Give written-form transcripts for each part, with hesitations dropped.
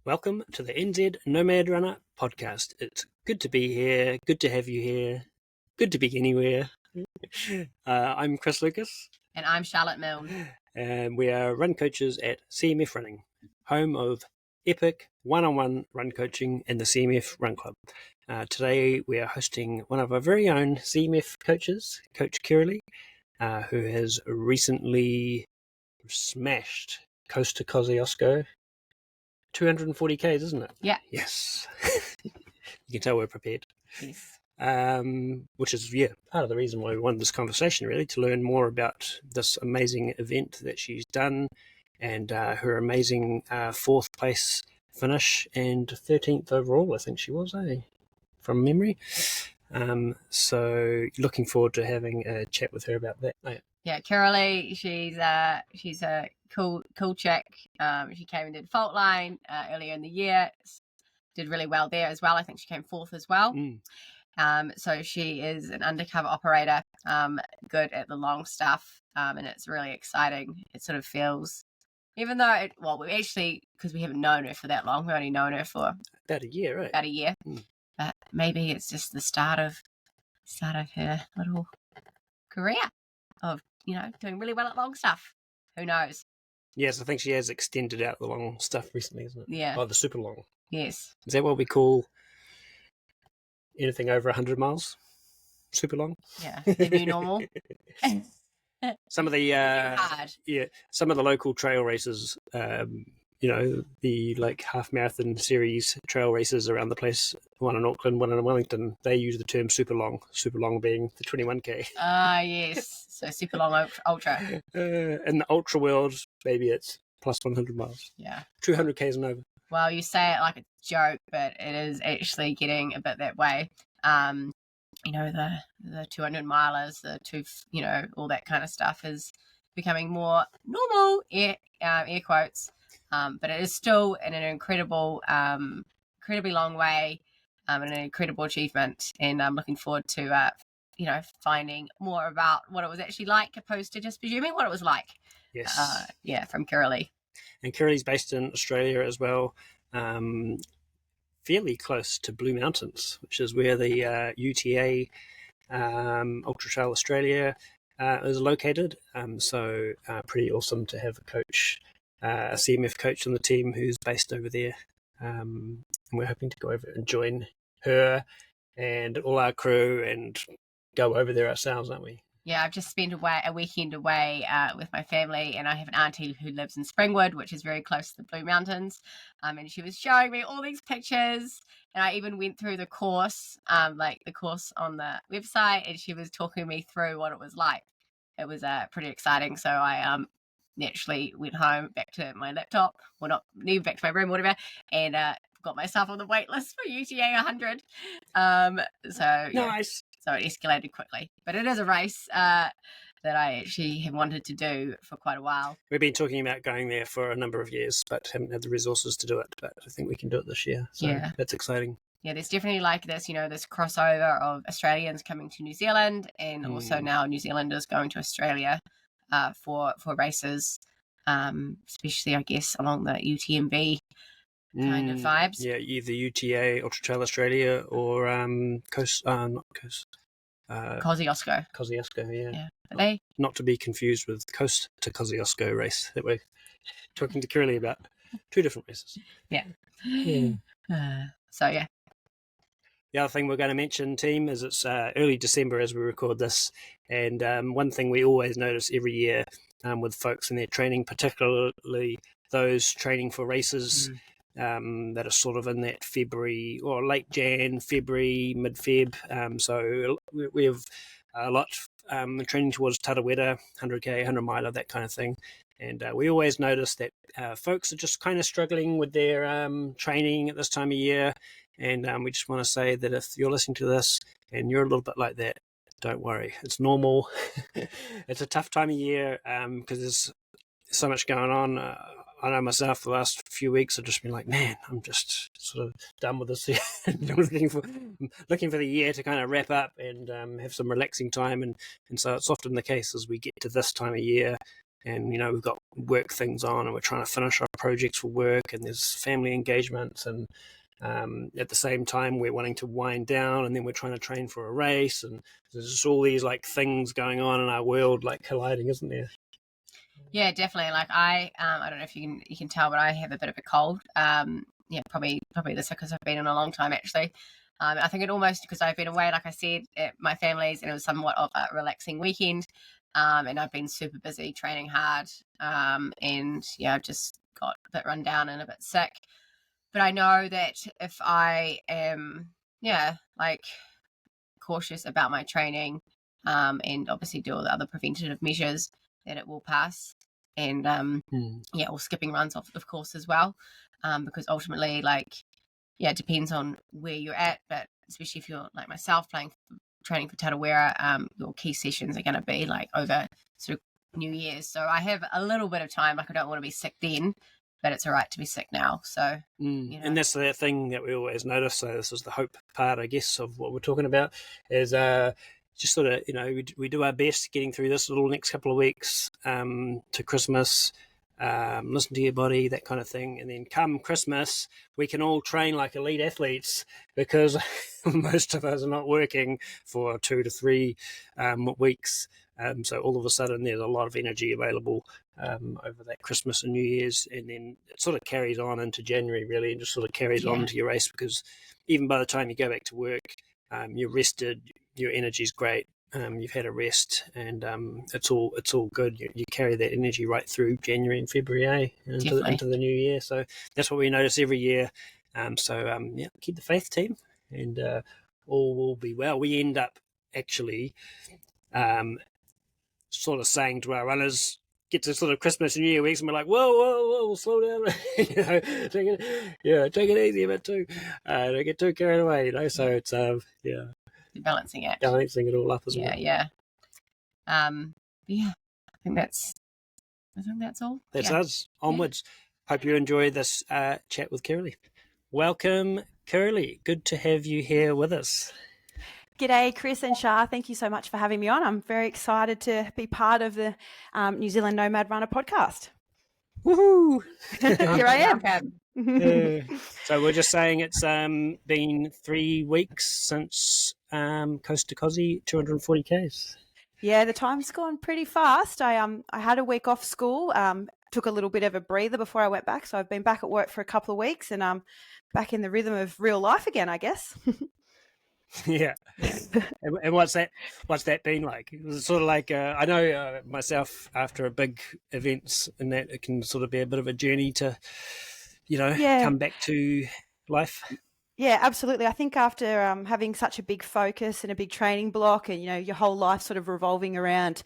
Welcome to the NZ Nomad Runner podcast. It's good to be here, good to have you here, good to be anywhere. I'm Chris Lucas. And I'm Charlotte Milne. And we are run coaches at CMF Running, home of epic one-on-one run coaching in the CMF Run Club. Today we are hosting one of our very own CMF coaches, Coach Kirrilly, who has recently smashed Coast to Kosciuszko. 240km, isn't it? Yeah. Yes. You can tell we're prepared. Yes. Which is, part of the reason why we wanted this conversation, really, to learn more about this amazing event that she's done and her amazing fourth place finish and 13th overall, I think she was, from memory. So looking forward to having a chat with her about that. Yeah, Kirrilly, she's a cool chick. She came and did fault line earlier in the year. Did really well there as well. I think she came fourth as well. So she is an undercover operator, good at the long stuff, and it's really exciting. It sort of feels, even though, we actually, because we haven't known her for that long, we've only known her for about a year, right? About a year. But maybe it's just the start of her little career of, doing really well at long stuff. Who knows? Yes, I think she has extended out the long stuff recently, isn't it? Yeah. Oh, the super long. Yes. Is that what we call anything over 100 miles? Super long? Yeah, the new normal. Some of the some of the local trail races, the like half marathon series trail races around the place, one in Auckland, one in Wellington, they use the term super long being the 21k. Yes. So super long ultra. In the ultra world, maybe it's plus 100 miles. Yeah. 200k's and over. Well, you say it like a joke, but it is actually getting a bit that way. The 200 milers, all that kind of stuff is becoming more normal, air quotes. But it is still in an incredibly long way, and an incredible achievement. And I'm looking forward to, finding more about what it was actually like, opposed to just presuming what it was like. Yes. From Kirrilly. And Kirrilly's based in Australia as well, fairly close to Blue Mountains, which is where the UTA Ultra Trail Australia is located. So pretty awesome to have a coach, a CMF coach on the team who's based over there. And we're hoping to go over and join her and all our crew and go over there ourselves, aren't we? Yeah, I've just spent a weekend away with my family, and I have an auntie who lives in Springwood, which is very close to the Blue Mountains, and she was showing me all these pictures, and I even went through the course, the course on the website, and she was talking me through what it was like. It was pretty exciting, so I naturally went home, back to my laptop, well, not even back to my room, whatever, and got myself on the wait list for UTA 100. Nice. So it escalated quickly. But it is a race that I actually have wanted to do for quite a while. We've been talking about going there for a number of years, but haven't had the resources to do it. But I think we can do it this year. So that's exciting. Yeah, there's definitely this, this crossover of Australians coming to New Zealand, and also now New Zealanders going to Australia for races, especially, I guess, along the UTMB kind of vibes. Yeah, either UTA, Ultra Trail Australia, or Kosciuszko. Kosciuszko, yeah. Are they? Not to be confused with Coast to Kosciuszko race that we're talking to Kirrilly about. Two different races. Yeah. The other thing we're going to mention, team, is it's early December as we record this, and one thing we always notice every year with folks in their training, particularly those training for races that are sort of in that February or late Jan, February, mid-Feb. So we have a lot training towards Tarawera, 100k, 100 miler, that kind of thing. And we always notice that folks are just kind of struggling with their training at this time of year. And we just want to say that if you're listening to this and you're a little bit like that, don't worry. It's normal. It's a tough time of year because there's so much going on. I know myself, the last few weeks I've just been like, man, I'm just sort of done with this. looking for the year to kind of wrap up and have some relaxing time. And so it's often the case as we get to this time of year and we've got work things on, and we're trying to finish our projects for work, and there's family engagements, and at the same time we're wanting to wind down, and then we're trying to train for a race, and there's just all these like things going on in our world, like colliding, isn't there? Yeah, definitely. Like I don't know if you can tell, but I have a bit of a cold. Yeah, probably this because I've been in a long time actually. I think it almost because I've been away, like I said, at my family's, and it was somewhat of a relaxing weekend. And I've been super busy training hard. And yeah, I've just got a bit run down and a bit sick. But I know that if I am, like cautious about my training, and obviously do all the other preventative measures, that it will pass. And or skipping runs of course as well, because ultimately, like, it depends on where you're at, but especially if you're like myself training for Tarawera, your key sessions are going to be like over sort of New Year's. So I have a little bit of time. Like I don't want to be sick then, but it's all right to be sick now. So, and that's the thing that we always notice. So this is the hope part, I guess, of what we're talking about, is just sort of, we do our best getting through this little next couple of weeks to Christmas. Listen to your body, that kind of thing, and then come Christmas we can all train like elite athletes, because most of us are not working for 2 to 3 weeks, so all of a sudden there's a lot of energy available over that Christmas and New Year's, and then it sort of carries on into January really, and just sort of carries on to your race, because even by the time you go back to work, you're rested, your energy's great, you've had a rest, and it's all good. You carry that energy right through January and February into the new year. So that's what we notice every year. Keep the faith, team, and all will be well. We end up actually sort of saying to our runners, get to sort of Christmas and New Year weeks, and we're like, whoa, slow down, take it easy a bit too, don't get too carried away, So it's balancing it all up as well. I think that's all. That's us. Onwards. Hope you enjoy this chat with Kirrilly. Welcome, Kirrilly. Good to have you here with us. G'day, Chris and Char. Thank you so much for having me on. I'm very excited to be part of the New Zealand Nomad Runner podcast. Woohoo! Here I am. So we're just saying it's been 3 weeks since Coast to Kosci 240km. Yeah, the time's gone pretty fast. I had a week off school, took a little bit of a breather before I went back. So I've been back at work for a couple of weeks, and I'm back in the rhythm of real life again, I guess. Yeah. And what's that been like? It was sort of like, I know myself, after a big events, and that it can sort of be a bit of a journey to, come back to life. Yeah, absolutely. I think after having such a big focus and a big training block, and your whole life sort of revolving around,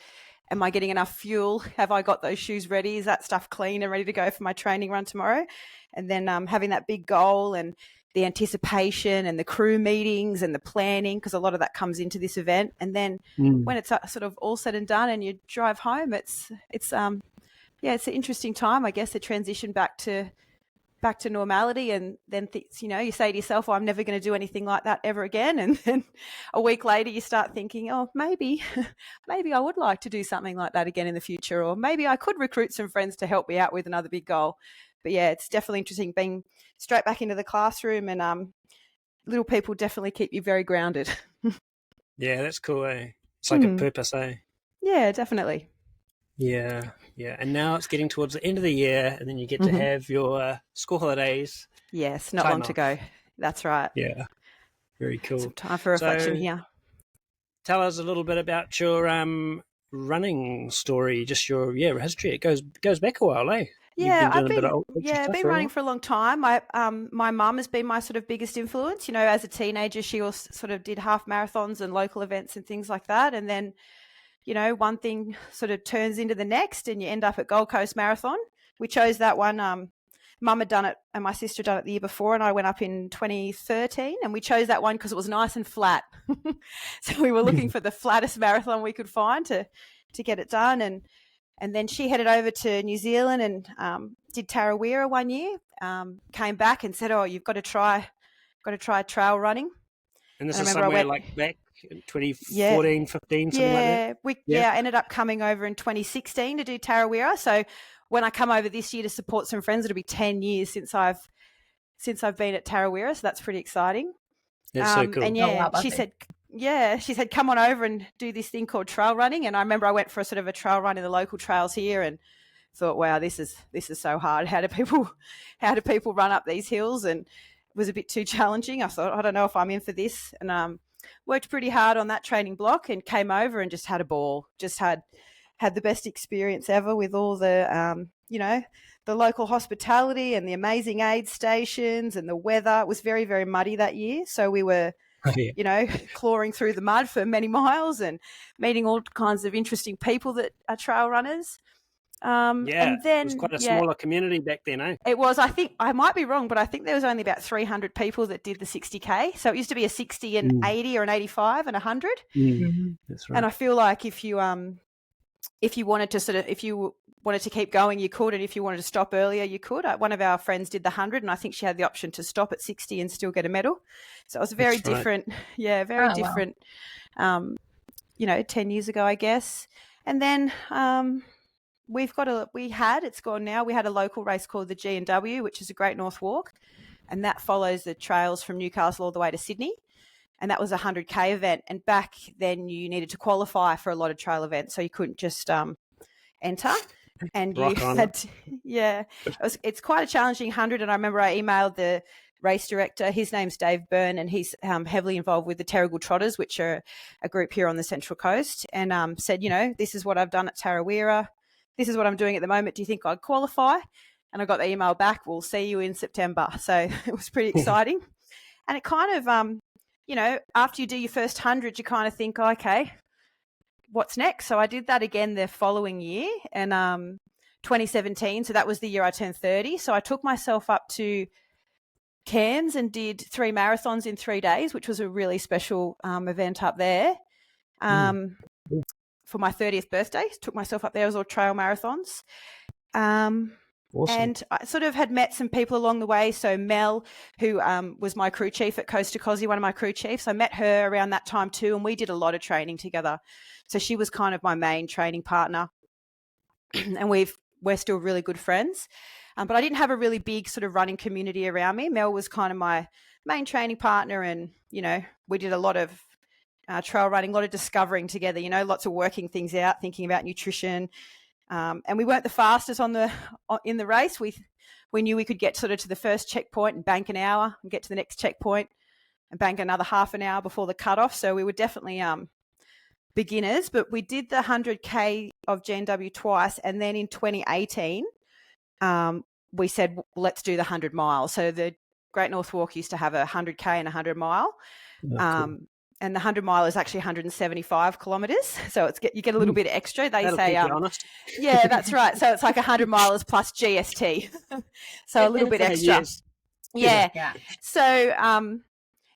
am I getting enough fuel? Have I got those shoes ready? Is that stuff clean and ready to go for my training run tomorrow? And then having that big goal and the anticipation and the crew meetings and the planning, because a lot of that comes into this event. And then when it's sort of all said and done and you drive home, it's an interesting time, I guess, to transition back to normality, and then you say to yourself, I'm never going to do anything like that ever again, and then a week later you start thinking, oh, maybe I would like to do something like that again in the future, or maybe I could recruit some friends to help me out with another big goal. But yeah, it's definitely interesting being straight back into the classroom, and little people definitely keep you very grounded. Yeah, that's cool, eh? It's like a purpose, eh? Yeah, definitely. Yeah. And now it's getting towards the end of the year, and then you get to have your school holidays. Yes, not long to go. That's right. Yeah, very cool. Some time for reflection here. Tell us a little bit about your running story, just your history. It goes back a while, eh? Yeah, I've been running for a long time. My mum has been my sort of biggest influence. As a teenager, she also sort of did half marathons and local events and things like that. And then, one thing sort of turns into the next, and you end up at Gold Coast Marathon. We chose that one. Mum had done it and my sister had done it the year before, and I went up in 2013, and we chose that one because it was nice and flat. So we were looking for the flattest marathon we could find to get it done. And then she headed over to New Zealand and did Tarawera one year, came back and said, oh, you've got to try trail running. And this is somewhere like back 2014, 15, something like that. I ended up coming over in 2016 to do Tarawera. So when I come over this year to support some friends, it'll be 10 years since I've been at Tarawera. So that's pretty exciting. That's so cool. And she said, come on over and do this thing called trail running. And I remember I went for a sort of a trail run in the local trails here and thought, wow, this is so hard. How do people run up these hills? And it was a bit too challenging. I thought, I don't know if I'm in for this. And worked pretty hard on that training block and came over and just had a ball. Just had the best experience ever with all the, the local hospitality and the amazing aid stations and the weather. It was very, very muddy that year. So we were, clawing through the mud for many miles and meeting all kinds of interesting people that are trail runners. And then, it was quite a smaller community back then, eh? It was. I think I might be wrong, but I think there was only about 300 people that did the 60K. So it used to be a 60 and 80 or an 85 and 100. That's right. And I feel like if you wanted to keep going, you could, and if you wanted to stop earlier, you could. One of our friends did the 100, and I think she had the option to stop at 60 and still get a medal. So it was very different. Right. Yeah, very different. Wow. 10 years ago, I guess. And then we had a local race called the G&W, which is a Great North Walk, and that follows the trails from Newcastle all the way to Sydney. And that was a 100K event. And back then you needed to qualify for a lot of trail events, so you couldn't just enter. And it's quite a challenging 100. And I remember I emailed the race director. His name's Dave Byrne, and he's heavily involved with the Terrigal Trotters, which are a group here on the Central Coast, and said, this is what I've done at Tarawera. This is what I'm doing at the moment. Do you think I'd qualify? And I got the email back, we'll see you in September. So it was pretty exciting. And it kind of, after you do your first 100, you kind of think, okay, what's next? So I did that again the following year, and 2017. So that was the year I turned 30. So I took myself up to Cairns and did 3 marathons in 3 days, which was a really special event up there. For my 30th birthday, took myself up there. It was all trail marathons. Awesome. And I sort of had met some people along the way. So Mel, who was my crew chief at Kosci 240km, one of my crew chiefs, I met her around that time too, and we did a lot of training together. So she was kind of my main training partner, and we're still really good friends. But I didn't have a really big sort of running community around me. Mel was kind of my main training partner, and we did a lot of trail running, a lot of discovering together. Lots of working things out, thinking about nutrition. And we weren't the fastest in the race. We knew we could get sort of to the first checkpoint and bank an hour, and get to the next checkpoint and bank another half an hour before the cutoff. So we were definitely beginners. But we did the 100K of G&W twice, and then in 2018, we said, well, let's do the 100 miles. So the Great North Walk used to have a 100K and a 100 mile. Cool. And the 100 mile is actually 175 kilometres. So you get a little bit extra. They say, honest. Yeah, that's right. So it's like 100 miles plus GST. So a little bit extra. Yes. Yeah. So,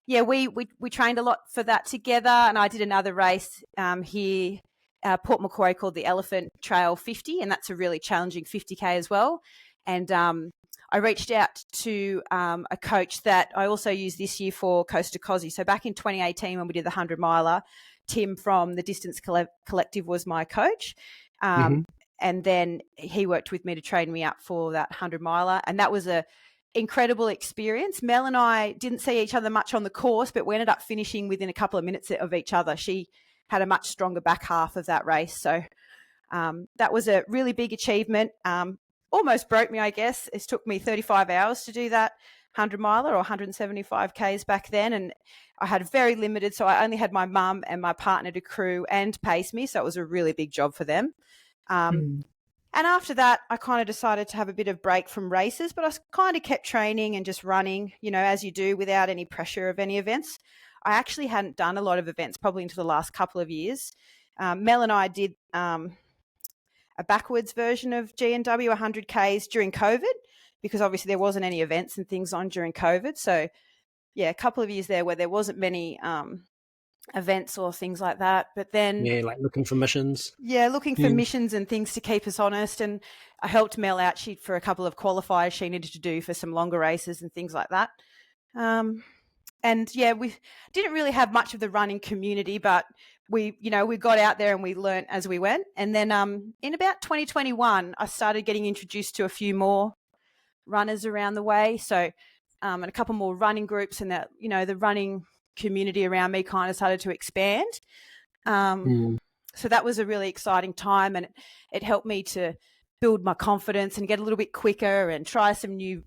we trained a lot for that together. And I did another race here, Port Macquarie, called the Elephant Trail 50. And that's a really challenging 50K as well. And I reached out to a coach that I also used this year for Kosci 240km. So back in 2018, when we did the 100 miler, Tim from the Distance Collective was my coach. And then he worked with me to train me up for that 100 miler. And that was a incredible experience. Mel and I didn't see each other much on the course, but we ended up finishing within a couple of minutes of each other. She had a much stronger back half of that race. So that was a really big achievement. Almost broke me, I guess. It took me 35 hours to do that 100 miler or 175 Ks back then. And I had very limited, so I only had my mum and my partner to crew and pace me. So it was a really big job for them. And after that, I kind of decided to have a bit of break from races, but I kind of kept training and just running, as you do, without any pressure of any events. I actually hadn't done a lot of events probably into the last couple of years. Mel and I did a backwards version of G&W 100 Ks during COVID, because obviously there wasn't any events and things on during COVID. So a couple of years there where there wasn't many events or things like that. But then like looking for missions. Yeah, looking for missions and things to keep us honest. And I helped Mel out for a couple of qualifiers she needed to do for some longer races and things like that. And yeah, we didn't really have much of the running community, but we got out there and we learnt as we went. And then in about 2021, I started getting introduced to a few more runners around the way. So and a couple more running groups, and that, the running community around me kind of started to expand. So that was a really exciting time, and it helped me to build my confidence and get a little bit quicker and try some new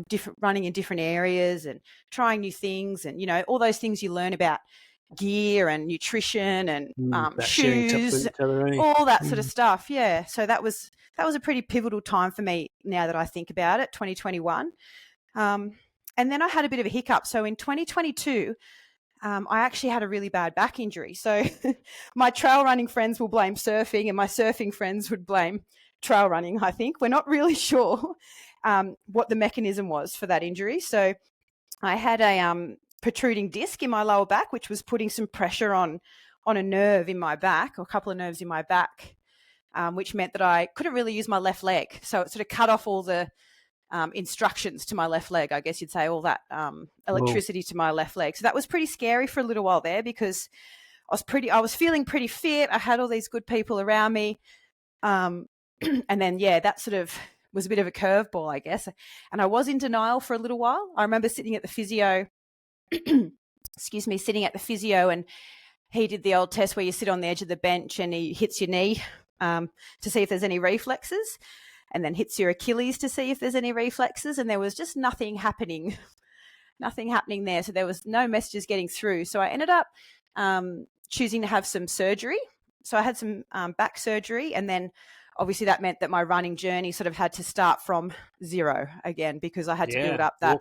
different running in different areas and trying new things, and all those things you learn about gear and nutrition and shoes, all that sort of stuff. Yeah, so that was a pretty pivotal time for me now that I think about it, 2021. And then I had a bit of a hiccup. So in 2022, I actually had a really bad back injury. So my trail running friends will blame surfing, and my surfing friends would blame trail running, I think. We're not really sure what the mechanism was for that injury. So I had a protruding disc in my lower back, which was putting some pressure on a nerve in my back, or a couple of nerves in my back, which meant that I couldn't really use my left leg. So it sort of cut off all the instructions to my left leg, I guess you'd say, all that electricity to my left leg. So that was pretty scary for a little while there, because I was feeling pretty fit. I had all these good people around me. And then, that sort of was a bit of a curveball, I guess. And I was in denial for a little while. I remember sitting at the physio, and he did the old test where you sit on the edge of the bench and he hits your knee to see if there's any reflexes, and then hits your Achilles to see if there's any reflexes. And there was just nothing happening there. So there was no messages getting through. So I ended up choosing to have some surgery. So I had some back surgery, and then obviously that meant that my running journey sort of had to start from zero again, because I had to build up that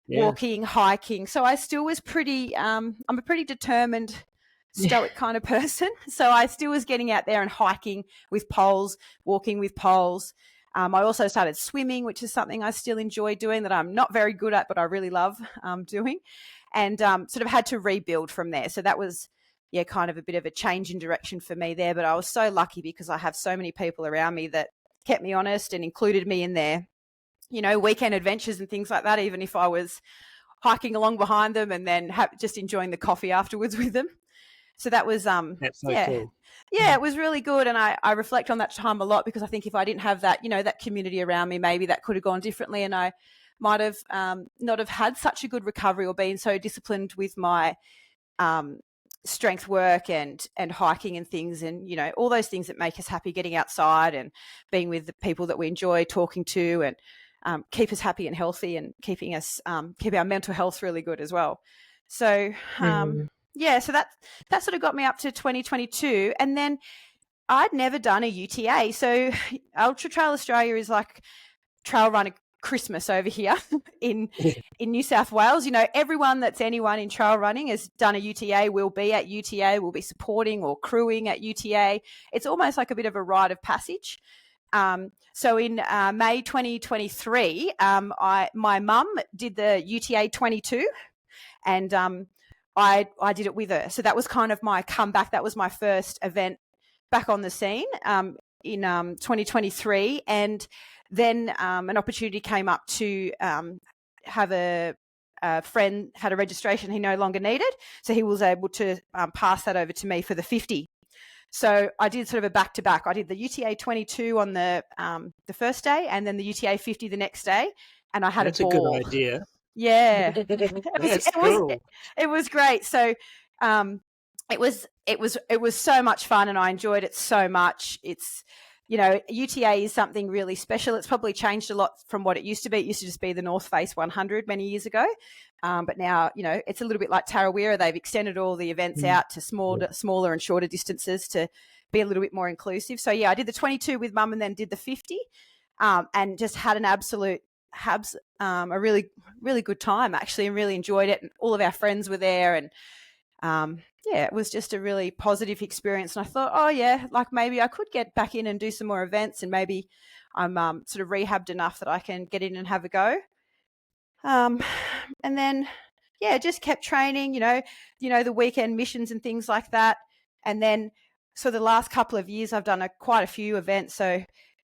walking, hiking. So I still was pretty, I'm a pretty determined, stoic kind of person. So I still was getting out there and hiking with poles, walking with poles. I also started swimming, which is something I still enjoy doing, that I'm not very good at, but I really love doing, and sort of had to rebuild from there. So that was, kind of a bit of a change in direction for me there. But I was so lucky because I have so many people around me that kept me honest and included me in their, weekend adventures and things like that, even if I was hiking along behind them and then just enjoying the coffee afterwards with them. So that was, That's so cool. Yeah, it was really good. And I reflect on that time a lot, because I think if I didn't have that, that community around me, maybe that could have gone differently, and I might have not have had such a good recovery, or been so disciplined with my strength work and hiking and things, and all those things that make us happy, getting outside and being with the people that we enjoy talking to, and keep us happy and healthy, and keeping us keep our mental health really good as well. So so that sort of got me up to 2022. And then I'd never done a UTA. So Ultra Trail Australia is like trail runner Christmas over here in New South Wales. Everyone that's anyone in trail running has done a UTA, will be at UTA, will be supporting or crewing at UTA. It's almost like a bit of a rite of passage. So in May 2023, my mum did the UTA 22, and I did it with her. So that was kind of my comeback. That was my first event back on the scene in 2023. And then an opportunity came up to have a friend had a registration he no longer needed. So he was able to pass that over to me for the 50. So I did sort of a back-to-back. I did the UTA 22 on the first day, and then the UTA 50 the next day. And I had That's a ball. a good idea. Yeah, It was great. So it was so much fun, and I enjoyed it so much. It's UTA is something really special. It's probably changed a lot from what it used to be. It used to just be the North Face 100 many years ago, but now it's a little bit like Tarawera. They've extended all the events out to smaller and shorter distances to be a little bit more inclusive. So I did the 22 with Mum, and then did the 50, and just had an absolute a really, really good time, actually, and really enjoyed it. And all of our friends were there, and it was just a really positive experience. And I thought, like maybe I could get back in and do some more events, and maybe I'm sort of rehabbed enough that I can get in and have a go. And then, just kept training, the weekend missions and things like that. And then, so the last couple of years, I've done quite a few events. So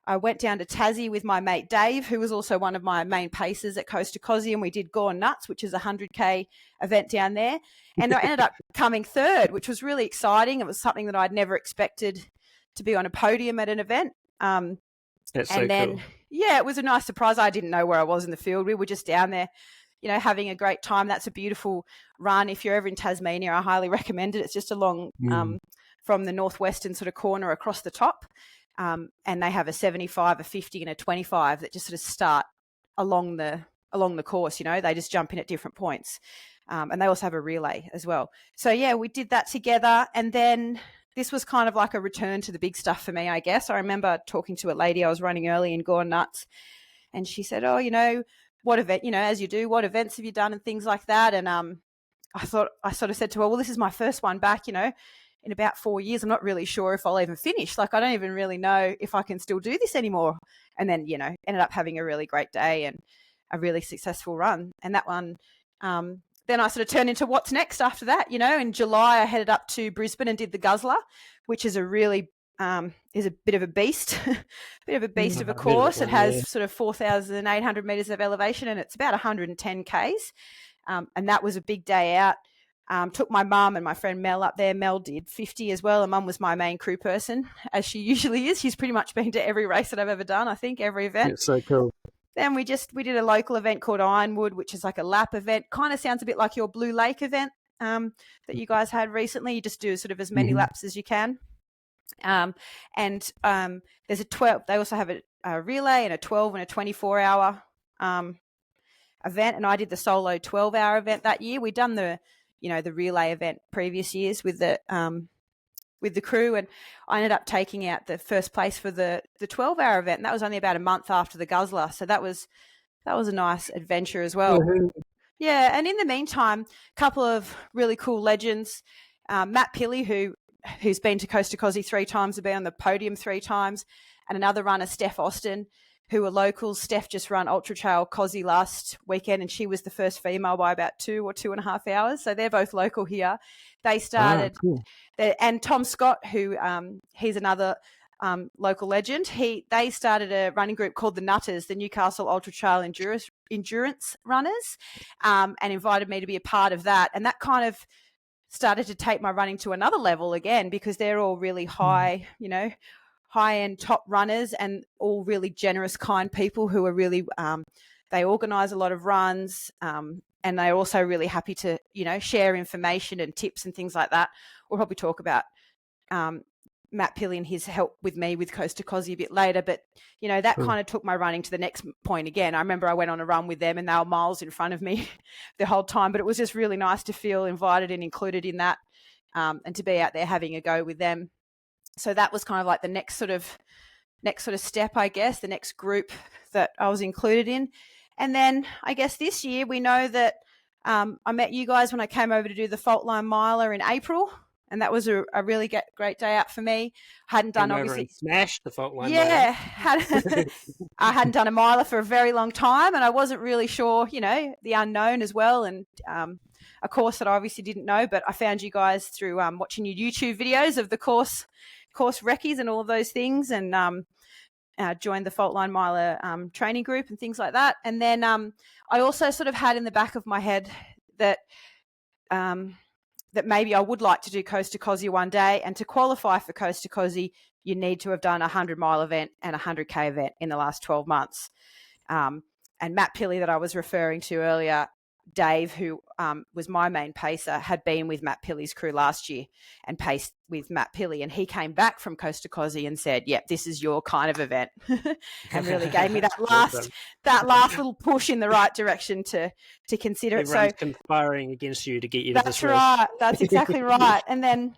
I went down to Tassie with my mate Dave, who was also one of my main pacers at Coast to Kosci, and we did Gone Nuts, which is a 100K event down there. And I ended up coming third, which was really exciting. It was something that I'd never expected to be on a podium at an event. That's so cool. Yeah, it was a nice surprise. I didn't know where I was in the field. We were just down there, having a great time. That's a beautiful run. If you're ever in Tasmania, I highly recommend it. It's just along from the northwestern sort of corner across the top. And they have a 75, a 50 and a 25 that just sort of start along the course. They just jump in at different points. And they also have a relay as well. So, yeah, we did that together. And then this was kind of like a return to the big stuff for me, I guess. I remember talking to a lady I was running early in Gone Nuts, and she said, oh, what event, as you do, what events have you done and things like that. And I sort of said to her, well, this is my first one back, in about 4 years. I'm not really sure if I'll even finish. Like, I don't even really know if I can still do this anymore. And then, ended up having a really great day and a really successful run. And that one, then I sort of turned into what's next after that. In July, I headed up to Brisbane and did the Guzzler, which is a really, is a bit of a beast, of a course. It has sort of 4,800 metres of elevation, and it's about 110 Ks. And that was a big day out. Took my mum and my friend Mel up there. Mel did 50 as well, and Mum was my main crew person, as she usually is. She's pretty much been to every race that I've ever done, I think, every event. It's so cool. Then we did a local event called Ironwood, which is like a lap event. Kind of sounds a bit like your Blue Lake event that you guys had recently. You just do sort of as many laps as you can. There's a 12. They also have a relay and a 12 and a 24-hour event, and I did the solo 12-hour event that year. We'd done the relay event previous years with the crew, and I ended up taking out the first place for the 12-hour event, and that was only about a month after the Guzzler, so that was a nice adventure as well. Yeah, and in the meantime, a couple of really cool legends. Matt Pilley, who's been to Coast to Kosci 3 times, has been on the podium 3 times, and another runner, Steph Austin, who are locals. Steph just ran Ultra Trail Kosci last weekend, and she was the first female by about 2 or 2.5 hours. So they're both local here. They started, and Tom Scott, who he's another local legend. They started a running group called the Nutters, the Newcastle Ultra Trail Endurance Runners, and invited me to be a part of that. And that kind of started to take my running to another level again, because they're all really high-end top runners, and all really generous, kind people who are really, they organise a lot of runs, and they're also really happy to, share information and tips and things like that. We'll probably talk about Matt Pilley and his help with me with Coast to Kosci a bit later, but, that kind of took my running to the next point again. I remember I went on a run with them, and they were miles in front of me the whole time, but it was just really nice to feel invited and included in that, and to be out there having a go with them. So that was kind of like the next sort of step, I guess, the next group that I was included in. And then I guess this year we know that I met you guys when I came over to do the Fault Line Miler in April, and that was a really great day out for me. I hadn't done obviously smashed the Fault Line. Yeah, I hadn't done a miler for a very long time, and I wasn't really sure, the unknown as well, and a course that I obviously didn't know, but I found you guys through watching your YouTube videos of the course recce's and all of those things, and joined the Fault Line Miler training group and things like that. And then I also sort of had in the back of my head that that maybe I would like to do Coast to Kosci one day, and to qualify for Coast to Kosci, you need to have done a 100-mile event and a 100K event in the last 12 months. And Matt Pilley, that I was referring to earlier, Dave, who was my main pacer, had been with Matt Pilley's crew last year and paced with Matt Pilley, and he came back from Coast to Kosci and said, yep, this is your kind of event, and really gave me that last little push in the right direction to consider Everyone's it. So conspiring against you to get you to this race. That's right. That's exactly right. And then,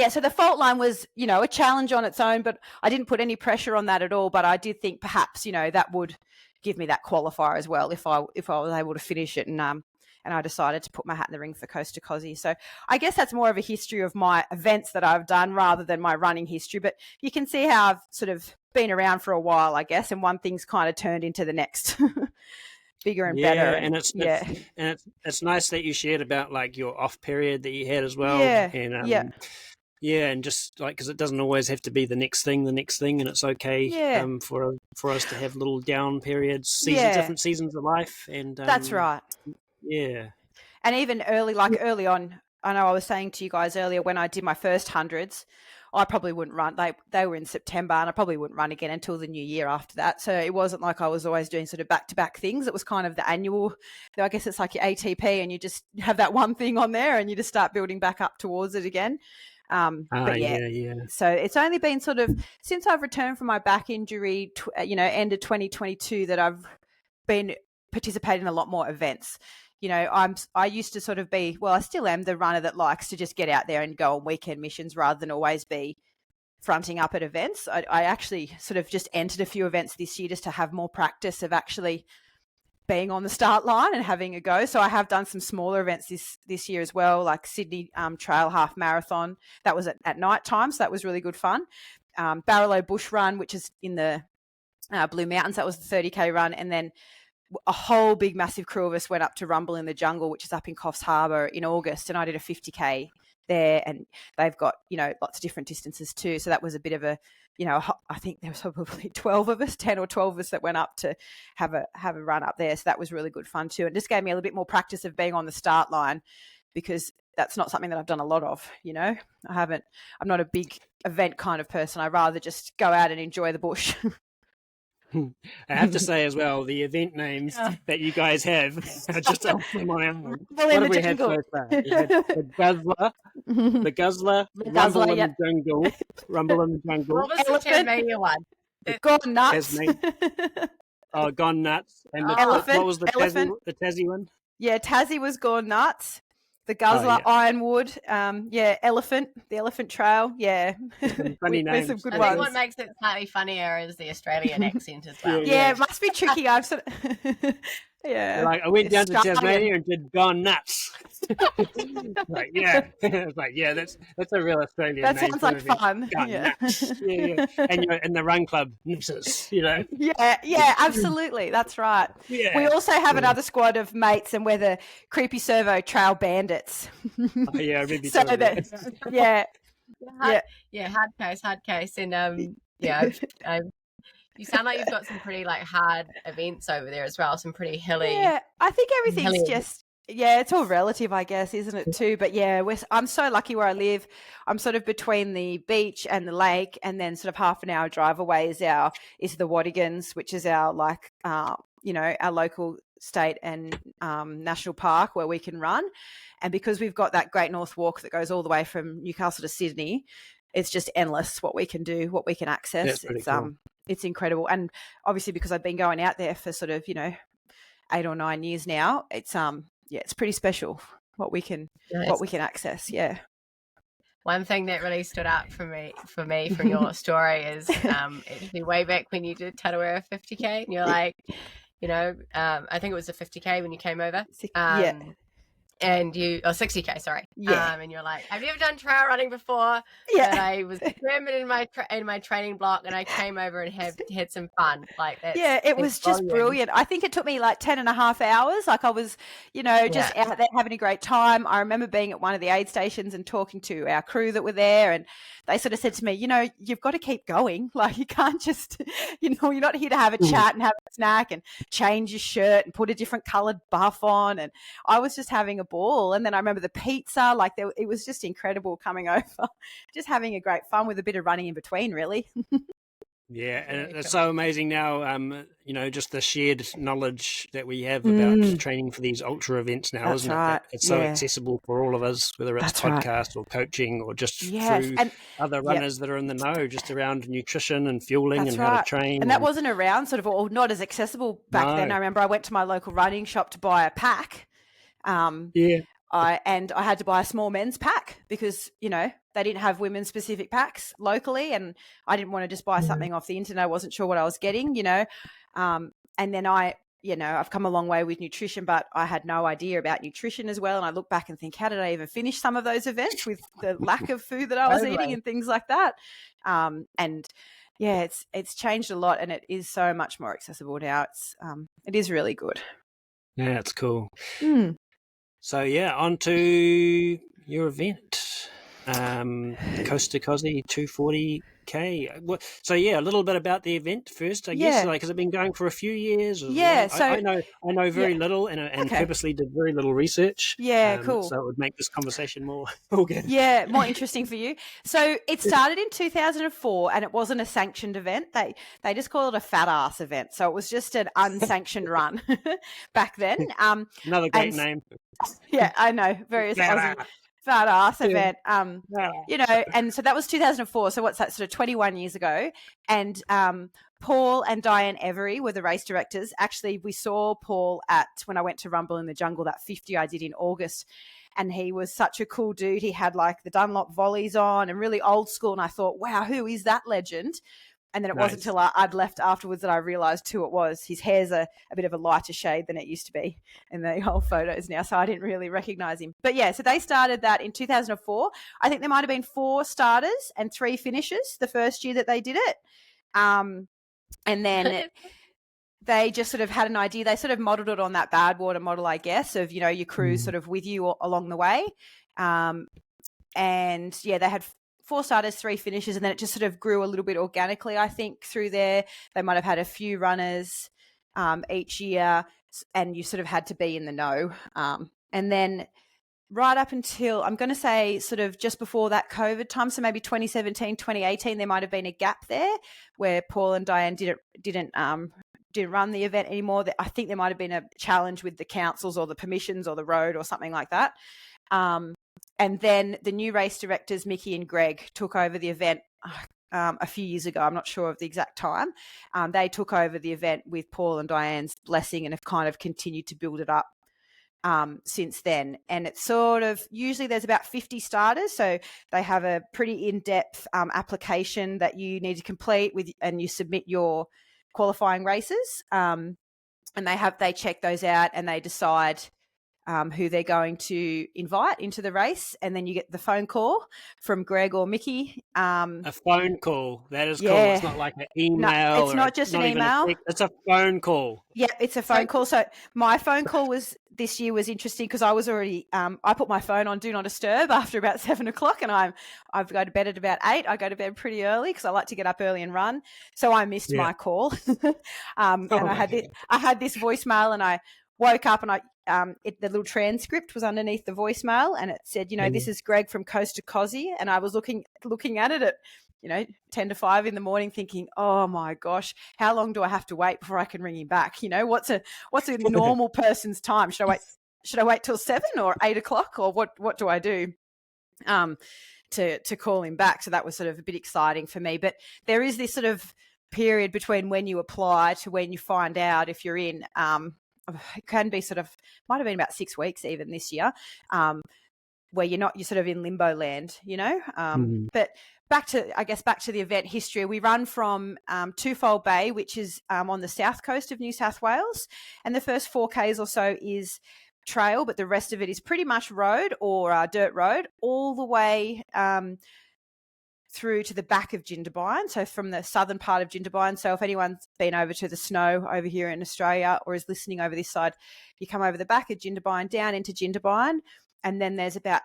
so the Fault Line was, a challenge on its own, but I didn't put any pressure on that at all. But I did think perhaps, that would give me that qualifier as well if I was able to finish it, and I decided to put my hat in the ring for Coast to Kosci. So I guess that's more of a history of my events that I've done rather than my running history, but you can see how I've sort of been around for a while, I guess, and one thing's kind of turned into the next. Bigger and better. And it's nice that you shared about like your off period that you had as well. Yeah. And Yeah, and just like, because it doesn't always have to be the next thing, and it's okay Yeah. for us to have little down periods, Yeah. different seasons of life, and That's right. yeah. And even early on, I know I was saying to you guys earlier, when I did my first hundreds, I probably wouldn't run. They were in September, and I probably wouldn't run again until the new year after that. So it wasn't like I was always doing sort of back-to-back things. It was kind of the annual. I guess it's like your ATP, and you just have that one thing on there, and you just start building back up towards it again. But yeah. So it's only been sort of since I've returned from my back injury, end of 2022, that I've been participating in a lot more events. I used to sort of be, well, I still am the runner that likes to just get out there and go on weekend missions rather than always be fronting up at events. I actually sort of just entered a few events this year just to have more practice of actually being on the start line and having a go. So I have done some smaller events this year as well, like Sydney Trail Half Marathon. That was at night time, so that was really good fun. Barralow Bush Run, which is in the Blue Mountains, that was the 30K run. And then a whole big massive crew of us went up to Rumble in the Jungle, which is up in Coffs Harbour, in August, and I did a 50K there, and they've got lots of different distances too. So that was a bit of a I think there was probably 10 or 12 of us that went up to have a run up there. So that was really good fun too. And just gave me a little bit more practice of being on the start line, because that's not something that I've done a lot of, I'm not a big event kind of person. I'd rather just go out and enjoy the bush. I have to say as well, the event names that you guys have are just off my own. What have we had so far? We had the Guzzler, Rumble in the Jungle, Rumble in the Jungle. What was the Tasmania one? Gone Nuts. Oh, Gone Nuts. And Elephant. What was the Tassie one? Yeah, Tassie was Gone Nuts. The Guzzler, Ironwood, Elephant, the Elephant Trail, funny names. Some good I ones. think what makes it slightly funnier is the Australian accent as well. Yeah, it must be tricky. I've sort of, Like, I went down to Tasmania and did Gone Nuts. Like, that's a real Australian that name. That sounds like fun. Nuts. Yeah. And you're in the run club, Nipses, Yeah, absolutely. That's right. Yeah. We also have another squad of mates, and we're the Creepy Servo Trail Bandits. Oh, yeah, I really so that. Hard case. And you sound like you've got some pretty hard events over there as well, some pretty hilly. Yeah, I think everything's just, it's all relative, I guess, isn't it too? But yeah, I'm so lucky where I live. I'm sort of between the beach and the lake, and then sort of half an hour drive away is the Wadigans, which is our our local state and national park where we can run. And because we've got that Great North Walk that goes all the way from Newcastle to Sydney, it's just endless what we can do, what we can access. It's incredible. And obviously because I've been going out there for sort of, 8 or 9 years now, it's it's pretty special what we can access. Yeah. One thing that really stood out for me from your story is actually way back when you did Tarawera 50K, and you're like, I think it was a 50K when you came over. And 60K, sorry. Yeah. And you're like, have you ever done trail running before? Yeah. But I was determined in my training block, and I came over and had some fun. It was just brilliant. I think it took me 10 and a half hours. I was, just out there having a great time. I remember being at one of the aid stations and talking to our crew that were there, and they sort of said to me, you've got to keep going. You can't just, you're not here to have a chat and have a snack and change your shirt and put a different coloured buff on. And I was just having a ball. And then I remember the pizza, it was just incredible coming over, just having a great fun with a bit of running in between, really. Yeah, and it's so amazing now, just the shared knowledge that we have about training for these ultra events now, isn't it? It's so accessible for all of us, whether it's podcast or coaching or just through other runners that are in the know, just around nutrition and fueling how to train. And that wasn't around or not as accessible back then. I remember I went to my local running shop to buy a pack. I had to buy a small men's pack because, they didn't have women's specific packs locally, and I didn't want to just buy something off the internet. I wasn't sure what I was getting, and then I've come a long way with nutrition, but I had no idea about nutrition as well. And I look back and think, how did I even finish some of those events with the lack of food that I was eating and things like that? It's changed a lot, and it is so much more accessible now. It is really good. Yeah, it's cool. So on to your event. Kosci 240k. So yeah, a little bit about the event first, I guess. Like, has it been going for a few years? Or Yeah. So I know very little, and Okay. purposely did very little research. Yeah, cool. So it would make this conversation more good. Yeah, more interesting for you. So it started in 2004, and it wasn't a sanctioned event. They just called it a fat ass event. So it was just an unsanctioned run back then. Another great name. Yeah, I know, various Aussie fat ass event. And so that was 2004. So what's that? Sort of 21 years ago. And Paul and Diane Every were the race directors. Actually, we saw Paul when I went to Rumble in the Jungle, that 50 I did in August. And he was such a cool dude. He had like the Dunlop volleys on and really old school. And I thought, wow, who is that legend? And then it wasn't until I'd left afterwards that I realised who it was. His hair's a bit of a lighter shade than it used to be in the old photos now, so I didn't really recognise him. But yeah, so they started that in 2004. I think there might have been 4 starters and 3 finishes the first year that they did it. And then they just sort of had an idea. They sort of modelled it on that Badwater model, I guess, of, your crew sort of with you along the way. And yeah, they had 4 starters, 3 finishes, and then it just sort of grew a little bit organically, I think, through there. They might have had a few runners each year, and you sort of had to be in the know. And then right up until, I'm going to say sort of just before that COVID time, so maybe 2017, 2018, there might have been a gap there where Paul and Diane didn't run the event anymore. I think there might have been a challenge with the councils or the permissions or the road or something like that. And then the new race directors, Mickey and Greg, took over the event a few years ago. I'm not sure of the exact time. They took over the event with Paul and Diane's blessing and have kind of continued to build it up since then. And it's sort of, usually there's about 50 starters. So they have a pretty in-depth application that you need to complete and you submit your qualifying races. And they check those out and they decide who they're going to invite into the race, and then you get the phone call from Greg or Mickey. A phone call. That is cool. It's not like an email. No, it's not just an email. It's a phone call. Yeah, it's a phone call. So my phone call this year was interesting because I was already, I put my phone on Do Not Disturb after about 7 o'clock, and I go to bed at about 8. I go to bed pretty early because I like to get up early and run. So I missed my call. And I had this voicemail, and I woke up and the little transcript was underneath the voicemail, and it said, this is Greg from Coast to Kosci. And I was looking at it at, 10 to 5 in the morning thinking, oh my gosh, how long do I have to wait before I can ring him back? What's a normal person's time? Should I wait till 7 or 8 o'clock, or what do I do to call him back? So that was sort of a bit exciting for me. But there is this sort of period between when you apply to when you find out if you're in. It can be might have been about 6 weeks even this year, where you're sort of in limbo land, But back to the event history. We run from Twofold Bay, which is on the south coast of New South Wales, and the first 4Ks or so is trail, but the rest of it is pretty much road or dirt road all the way through to the back of Jindabyne, so from the southern part of Jindabyne. So if anyone's been over to the snow over here in Australia or is listening over this side, you come over the back of Jindabyne, down into Jindabyne, and then there's about,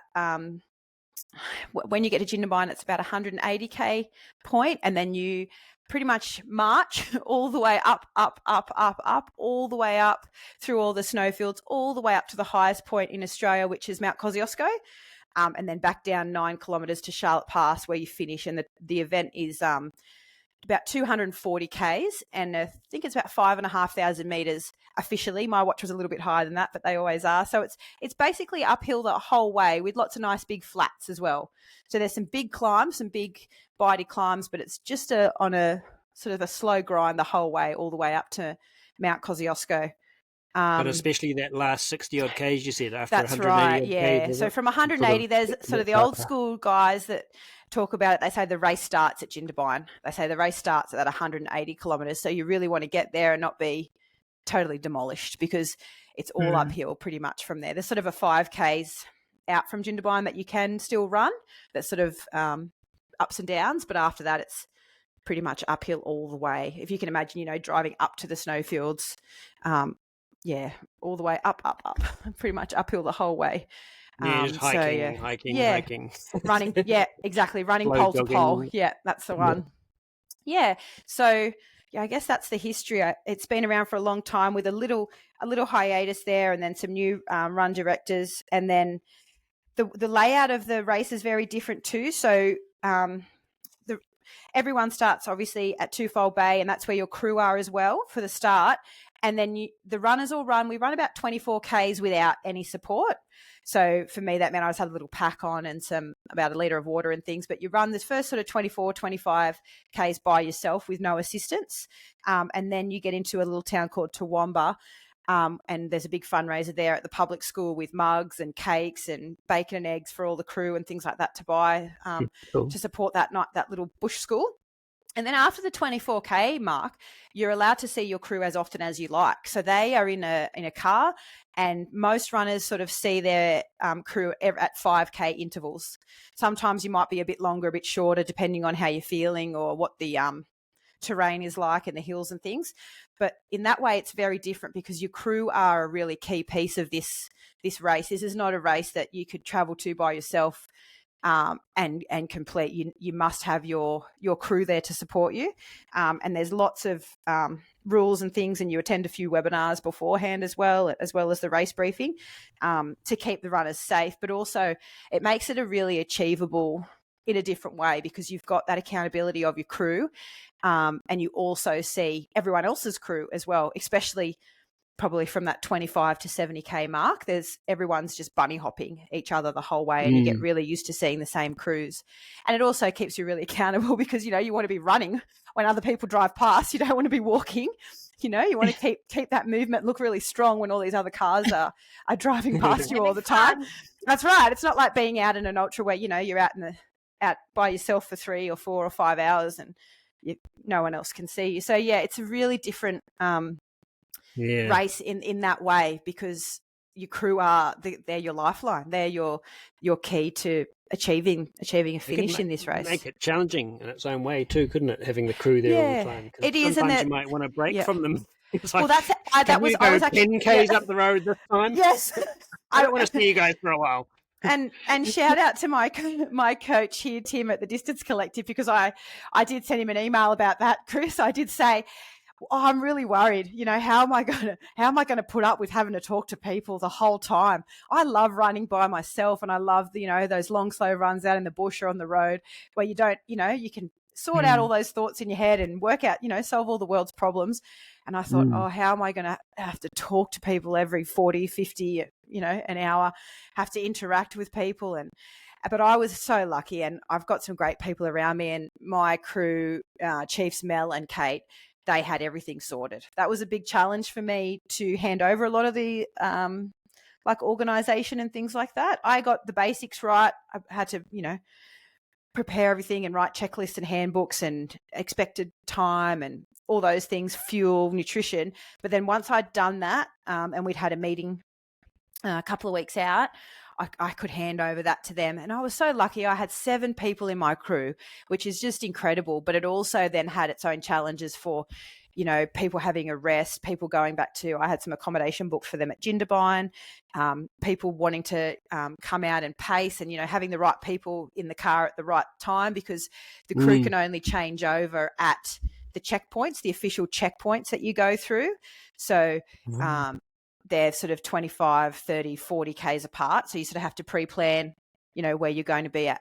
when you get to Jindabyne, it's about 180k point, and then you pretty much march all the way up, all the way up through all the snowfields, all the way up to the highest point in Australia, which is Mount Kosciuszko. And then back down 9 kilometres to Charlotte Pass, where you finish. And the event is about 240 Ks, and I think it's about 5,500 metres officially. My watch was a little bit higher than that, but they always are. So it's basically uphill the whole way with lots of nice big flats as well. So there's some big climbs, some big bitey climbs, but it's just on a sort of a slow grind the whole way, all the way up to Mount Kosciuszko. But especially that last 60 odd Ks you said after that's 180 right, odd yeah. Ks, so from 180, there's sort of the old school guys that talk about it. They say the race starts at Jindabyne. They say the race starts at that 180 kilometres. So you really want to get there and not be totally demolished, because it's all uphill pretty much from there. There's sort of a 5Ks out from Jindabyne that you can still run. That's sort of ups and downs, but after that it's pretty much uphill all the way. If you can imagine, driving up to the snowfields, all the way up, pretty much uphill the whole way. Yeah, just hiking, hiking. Running, yeah, exactly. Running Slow pole jogging. to pole. Yeah, that's the one. Yeah. So yeah, I guess that's the history. It's been around for a long time with a little hiatus there, and then some new run directors, and then the layout of the race is very different too. So everyone starts obviously at Twofold Bay, and that's where your crew are as well for the start. And then the runners all run. We run about 24 Ks without any support. So for me, that meant I just had a little pack on and about a litre of water and things. But you run this first sort of 24, 25 Ks by yourself with no assistance. And then you get into a little town called Toowoomba. And there's a big fundraiser there at the public school with mugs and cakes and bacon and eggs for all the crew and things like that to buy Cool. to support that little bush school. And then after the 24K mark, you're allowed to see your crew as often as you like. So they are in a car, and most runners sort of see their crew at 5K intervals. Sometimes you might be a bit longer, a bit shorter, depending on how you're feeling or what the terrain is like and the hills and things. But in that way, it's very different because your crew are a really key piece of this race. This is not a race that you could travel to by yourself and complete. You must have your crew there to support you. And there's lots of rules and things, and you attend a few webinars beforehand as well as the race briefing to keep the runners safe. But also it makes it a really achievable in a different way because you've got that accountability of your crew. And you also see everyone else's crew as well, especially probably from that 25 to 70K mark. Everyone's just bunny hopping each other the whole way, and you get really used to seeing the same crews. And it also keeps you really accountable because, you want to be running when other people drive past. You don't want to be walking. You want to keep that movement, look really strong when all these other cars are driving past you all the time. That's right. It's not like being out in an ultra where, you're out by yourself for 3 or 4 or 5 hours and no one else can see you. So yeah, it's a really different race in that way because your crew they're your lifeline. They're your key to achieving a finish in this race. Make it challenging in its own way too, couldn't it? Having the crew there all the time. It is, sometimes you might want to break from them. It's like, well, I was actually 10 Ks up the road this time. Yes, I don't want to see you guys for a while. And shout out to my coach here, Tim, at the Distance Collective, because I did send him an email about that, Chris. I did say, I'm really worried. How am I going to put up with having to talk to people the whole time? I love running by myself, and I love those long, slow runs out in the bush or on the road where you don't, you can sort out all those thoughts in your head and work out, solve all the world's problems. And I thought, how am I going to have to talk to people every 40, 50, an hour, have to interact with people? But I was so lucky, and I've got some great people around me, and my crew, Chiefs Mel and Kate, they had everything sorted. That was a big challenge for me to hand over a lot of the organisation and things like that. I got the basics right. I had to, prepare everything and write checklists and handbooks and expected time and all those things, fuel, nutrition. But then once I'd done that and we'd had a meeting a couple of weeks out, I could hand over that to them. And I was so lucky. I had 7 people in my crew, which is just incredible. But it also then had its own challenges for, people having a rest, people going back to, I had some accommodation booked for them at Jindabyne, people wanting to come out and pace and, having the right people in the car at the right time, because the crew can only change over at the checkpoints, the official checkpoints that you go through. So they're sort of 25, 30, 40 Ks apart. So you sort of have to pre-plan, where you're going to be at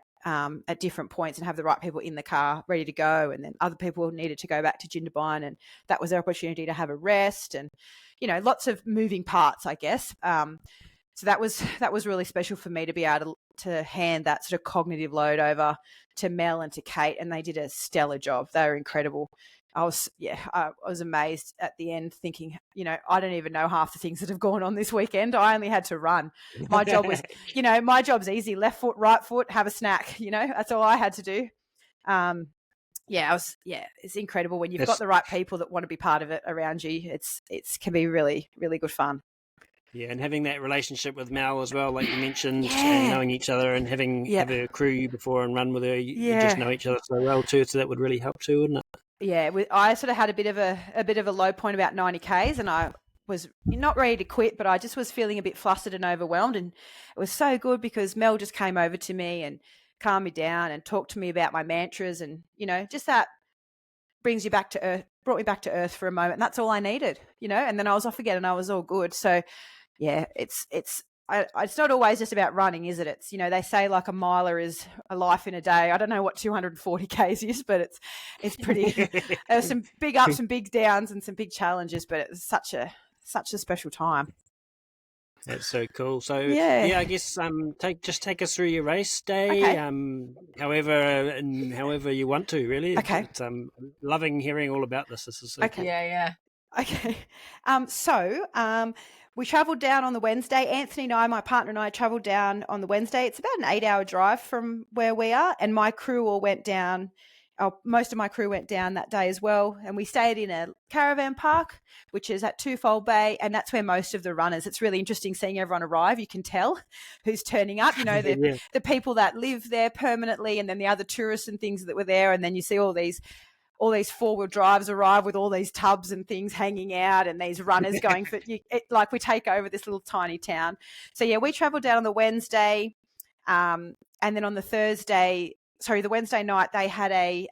different points and have the right people in the car ready to go. And then other people needed to go back to Jindabyne, and that was their opportunity to have a rest and, lots of moving parts, I guess. So that was really special for me to be able to hand that sort of cognitive load over to Mel and to Kate, and they did a stellar job. They were incredible. I was amazed at the end, thinking, I don't even know half the things that have gone on this weekend. I only had to run. My job was, my job's easy: left foot, right foot, have a snack. That's all I had to do. It's incredible when you've got the right people that want to be part of it around you. It can be really, really good fun. Yeah, and having that relationship with Mel as well, like you mentioned, and knowing each other and have her crew before and run with her, you just know each other so well too. So that would really help too, wouldn't it? Yeah, I sort of had a bit of a low point about 90 Ks, and I was not ready to quit, but I just was feeling a bit flustered and overwhelmed. And it was so good because Mel just came over to me and calmed me down and talked to me about my mantras, and just that brings you back to earth, brought me back to earth for a moment. And that's all I needed, and then I was off again and I was all good. So yeah, it's not always just about running, is it? It's, they say like a miler is a life in a day. I don't know what 240 Ks is, but it's pretty, there's some big ups and big downs and some big challenges, but it's such a special time. That's so cool. So Yeah, I guess take us through your race day, Okay. however you want to. Really, Okay. It's, loving hearing all about this. This is so Okay. cool. Yeah. Okay. We travelled down on the Wednesday. Anthony and I, my partner and I, travelled down on the Wednesday. It's about an 8-hour drive from where we are, and my crew all went down. Most of my crew went down that day as well, and we stayed in a caravan park, which is at Twofold Bay, and that's where most of the runners. It's really interesting seeing everyone arrive. You can tell who's turning up. The people that live there permanently, and then the other tourists and things that were there, and then you see all these 4-wheel drives arrive with all these tubs and things hanging out, and these runners going for like we take over this little tiny town. So yeah, we travelled down on the Wednesday, and then on the the Wednesday night they had a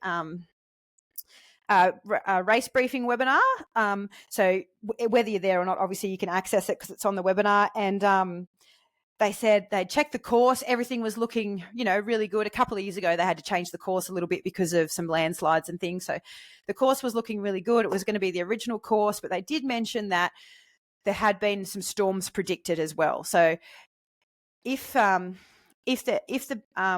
race briefing webinar. So whether you're there or not, obviously you can access it because it's on the webinar. And they said they'd checked the course. Everything was looking, really good. A couple of years ago, they had to change the course a little bit because of some landslides and things. So the course was looking really good. It was going to be the original course, but they did mention that there had been some storms predicted as well. So if the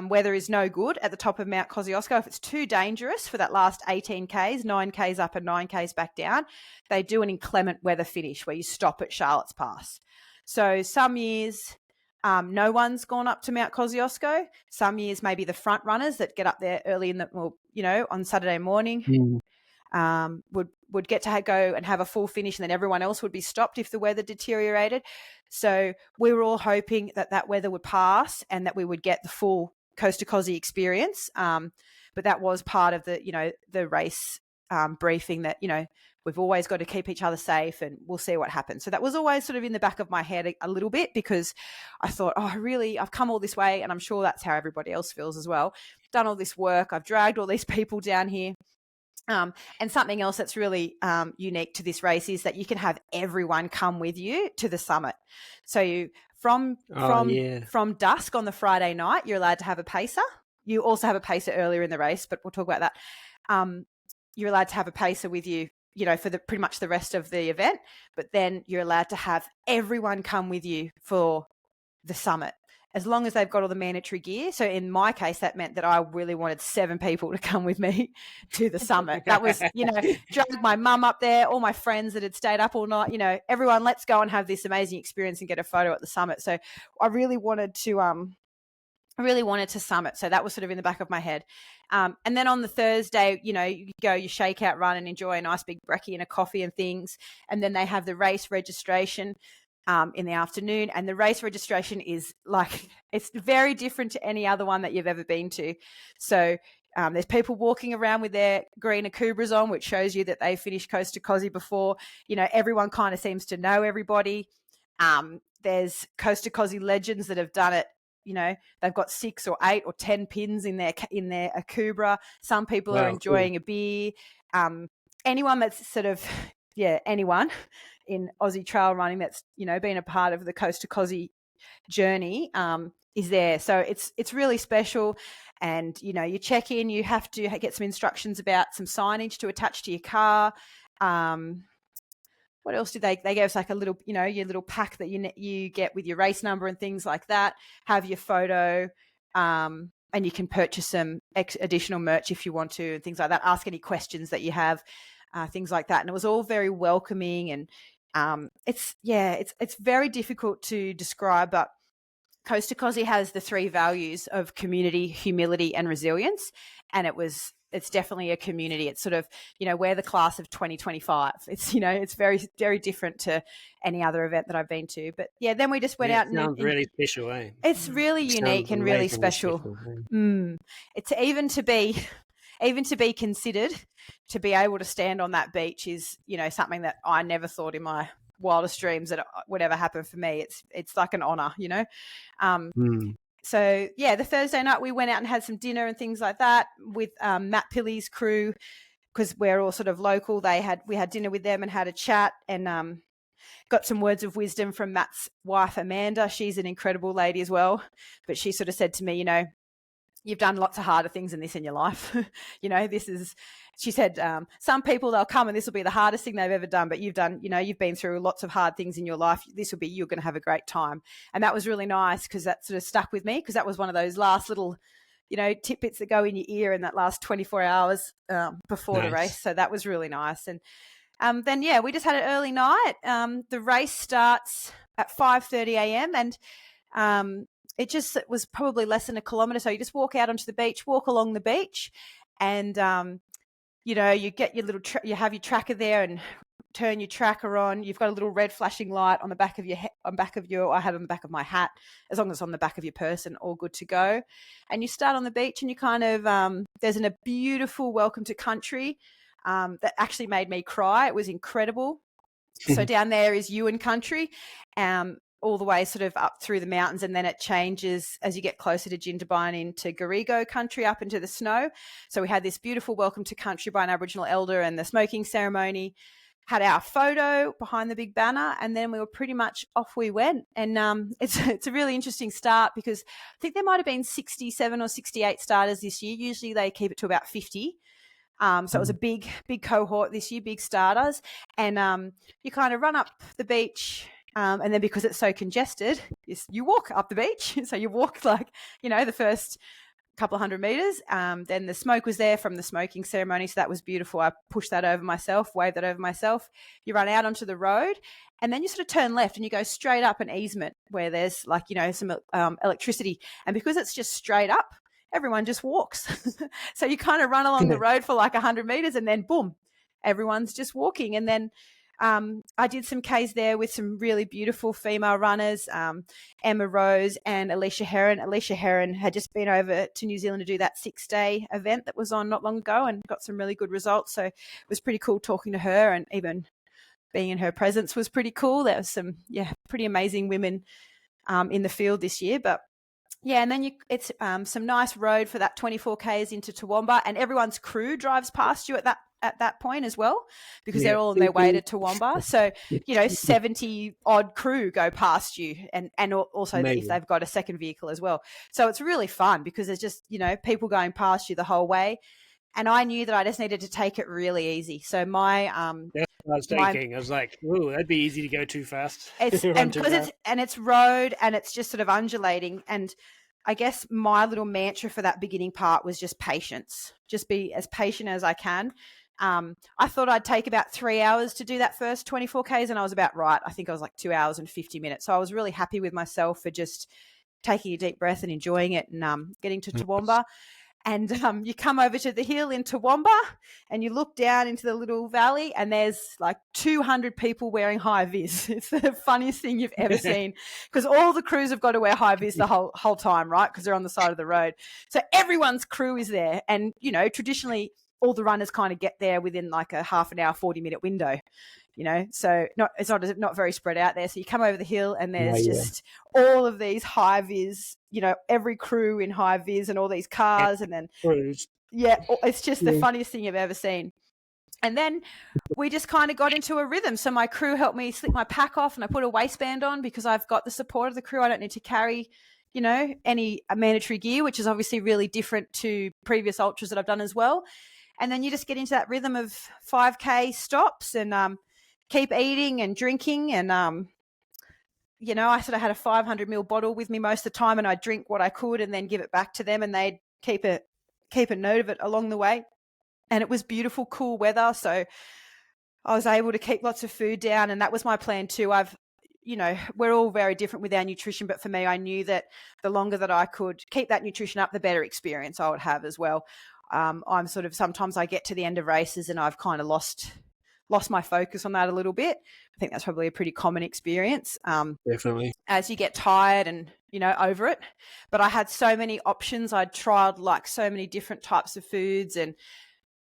weather is no good at the top of Mount Kosciuszko, if it's too dangerous for that last 18 Ks, 9 Ks up and 9 Ks back down, they do an inclement weather finish where you stop at Charlotte's Pass. So some years no one's gone up to Mount Kosciuszko. Some years maybe the front runners that get up there early on Saturday morning would get to go and have a full finish, and then everyone else would be stopped if the weather deteriorated. So we were all hoping that weather would pass and that we would get the full Coast to Kosci experience. But that was part of the race briefing that, we've always got to keep each other safe and we'll see what happens. So that was always sort of in the back of my head a little bit, because I thought, I've come all this way, and I'm sure that's how everybody else feels as well. Done all this work. I've dragged all these people down here. And something else that's really unique to this race is that you can have everyone come with you to the summit. So from dusk on the Friday night, you're allowed to have a pacer. You also have a pacer earlier in the race, but we'll talk about that. You're allowed to have a pacer with you, for pretty much the rest of the event, but then you're allowed to have everyone come with you for the summit, as long as they've got all the mandatory gear. So in my case, that meant that I really wanted 7 people to come with me to the summit. That was, drag my mum up there, all my friends that had stayed up all night, everyone, let's go and have this amazing experience and get a photo at the summit. So I really wanted to summit. So that was sort of in the back of my head. And then on the Thursday, you go, you shake out, run and enjoy a nice big brekkie and a coffee and things. And then they have the race registration in the afternoon. And the race registration is it's very different to any other one that you've ever been to. So there's people walking around with their green Akubras on, which shows you that they finished Coast to Kosci before. Everyone kind of seems to know everybody. There's Coast to Kosci legends that have done it. They've got 6 or 8 or 10 pins in their Akubra. Some people are enjoying a beer. Anyone that's anyone in Aussie trail running that's been a part of the Coast to Kosci journey is there. So it's really special. And you check in. You have to get some instructions about some signage to attach to your car. What else did they gave us a little, your little pack that you get with your race number and things like that. Have your photo, and you can purchase some additional merch if you want to, and things like that. Ask any questions that you have, things like that. And it was all very welcoming, and it's very difficult to describe, but Coast to Kosci has the 3 values of community, humility, and resilience, and it's definitely a community. It's sort of, we're the class of 2025. It's, it's very, very different to any other event that I've been to. But yeah, then we just went out and sounds really special, eh? It's really unique and really special. It's even to be considered to be able to stand on that beach is, something that I never thought in my wildest dreams that would ever happen for me. It's like an honor, you know. Mm. So yeah, the Thursday night we went out and had some dinner and things like that with Matt Pilley's crew, because we're all sort of local. We had dinner with them and had a chat, and got some words of wisdom from Matt's wife, Amanda. She's an incredible lady as well. But she sort of said to me, you know, you've done lots of harder things than this in your life. You know, she said, some people, they'll come and this will be the hardest thing they've ever done, but you've been through lots of hard things in your life. You're going to have a great time. And that was really nice, because that sort of stuck with me, because that was one of those last little, you know, tidbits that go in your ear in that last 24 hours before the race. So that was really nice. And then, yeah, we just had an early night. The race starts at 5:30 a.m. and it was probably less than a kilometre. So you just walk out onto the beach, walk along the beach, and, you know, you get your little, you have your tracker there and turn your tracker on. You've got a little red flashing light on the back of I had on the back of my hat, as long as it's on the back of your person, all good to go. And you start on the beach and you kind of, there's a beautiful welcome to country that actually made me cry. It was incredible. So down there is Ewan country, all the way sort of up through the mountains, and then it changes as you get closer to Jindabyne into Garrigo country up into the snow. So we had this beautiful welcome to country by an Aboriginal elder and the smoking ceremony, had our photo behind the big banner, and then we were pretty much off we went. And it's a really interesting start, because I think there might have been 67 or 68 starters this year. Usually they keep it to about 50. So it was a big cohort this year, big starters. And you kind of run up the beach, and then because it's so congested, you walk up the beach. So you walk like, you know, the first couple of 100 meters. Then the smoke was there from the smoking ceremony. So that was beautiful. I pushed that over myself, waved that over myself. You run out onto the road, and then you sort of turn left and you go straight up an easement where there's, like, you know, some electricity. And because it's just straight up, everyone just walks. So you kind of run along the road for like 100 meters, and then boom, everyone's just walking. And then I did some Ks there with some really beautiful female runners, Emma Rose and Alicia Heron. Alicia Heron had just been over to New Zealand to do that 6-day event that was on not long ago, and got some really good results. So it was pretty cool talking to her, and even being in her presence was pretty cool. There was some, pretty amazing women in the field this year. But yeah, and then it's some nice road for that 24 Ks into Toowoomba, and everyone's crew drives past you at that point as well, because they're all on their way to Toowoomba. So, you know, 70 odd crew go past you, and also if they've got a second vehicle as well. So it's really fun, because there's just, you know, people going past you the whole way. And I knew that I just needed to take it really easy. So that's what I was thinking. I was like, "Ooh, that'd be easy to go too fast." It's road, and it's just sort of undulating. And I guess my little mantra for that beginning part was just patience. Just be as patient as I can. I thought I'd take about 3 hours to do that first 24 Ks, and I was about right. I think I was like 2 hours and 50 minutes. So I was really happy with myself for just taking a deep breath and enjoying it, and getting to Toowoomba. And you come over to the hill in Toowoomba, and you look down into the little valley, and there's like 200 people wearing high vis. It's the funniest thing you've ever seen, because all the crews have got to wear high vis the whole time, right? Because they're on the side of the road. So everyone's crew is there. And, you know, traditionally all the runners kind of get there within like a half an hour, 40-minute window. You know, so it's not very spread out there. So you come over the hill, and there's just all of these high vis, you know, every crew in high vis, and all these cars, and then it's just the funniest thing you've ever seen. And then we just kind of got into a rhythm. So my crew helped me slip my pack off, and I put a waistband on, because I've got the support of the crew. I don't need to carry, you know, any mandatory gear, which is obviously really different to previous ultras that I've done as well. And then you just get into that rhythm of 5K stops, and keep eating and drinking. And, you know, I sort of had a 500 ml bottle with me most of the time, and I'd drink what I could and then give it back to them, and they'd keep a note of it along the way. And it was beautiful, cool weather. So I was able to keep lots of food down, and that was my plan too. You know, we're all very different with our nutrition, but for me, I knew that the longer that I could keep that nutrition up, the better experience I would have as well. I'm sort of, sometimes I get to the end of races and I've kind of lost my focus on that a little bit. I think that's probably a pretty common experience. Definitely. As you get tired and, you know, over it. But I had so many options. I'd tried like so many different types of foods, and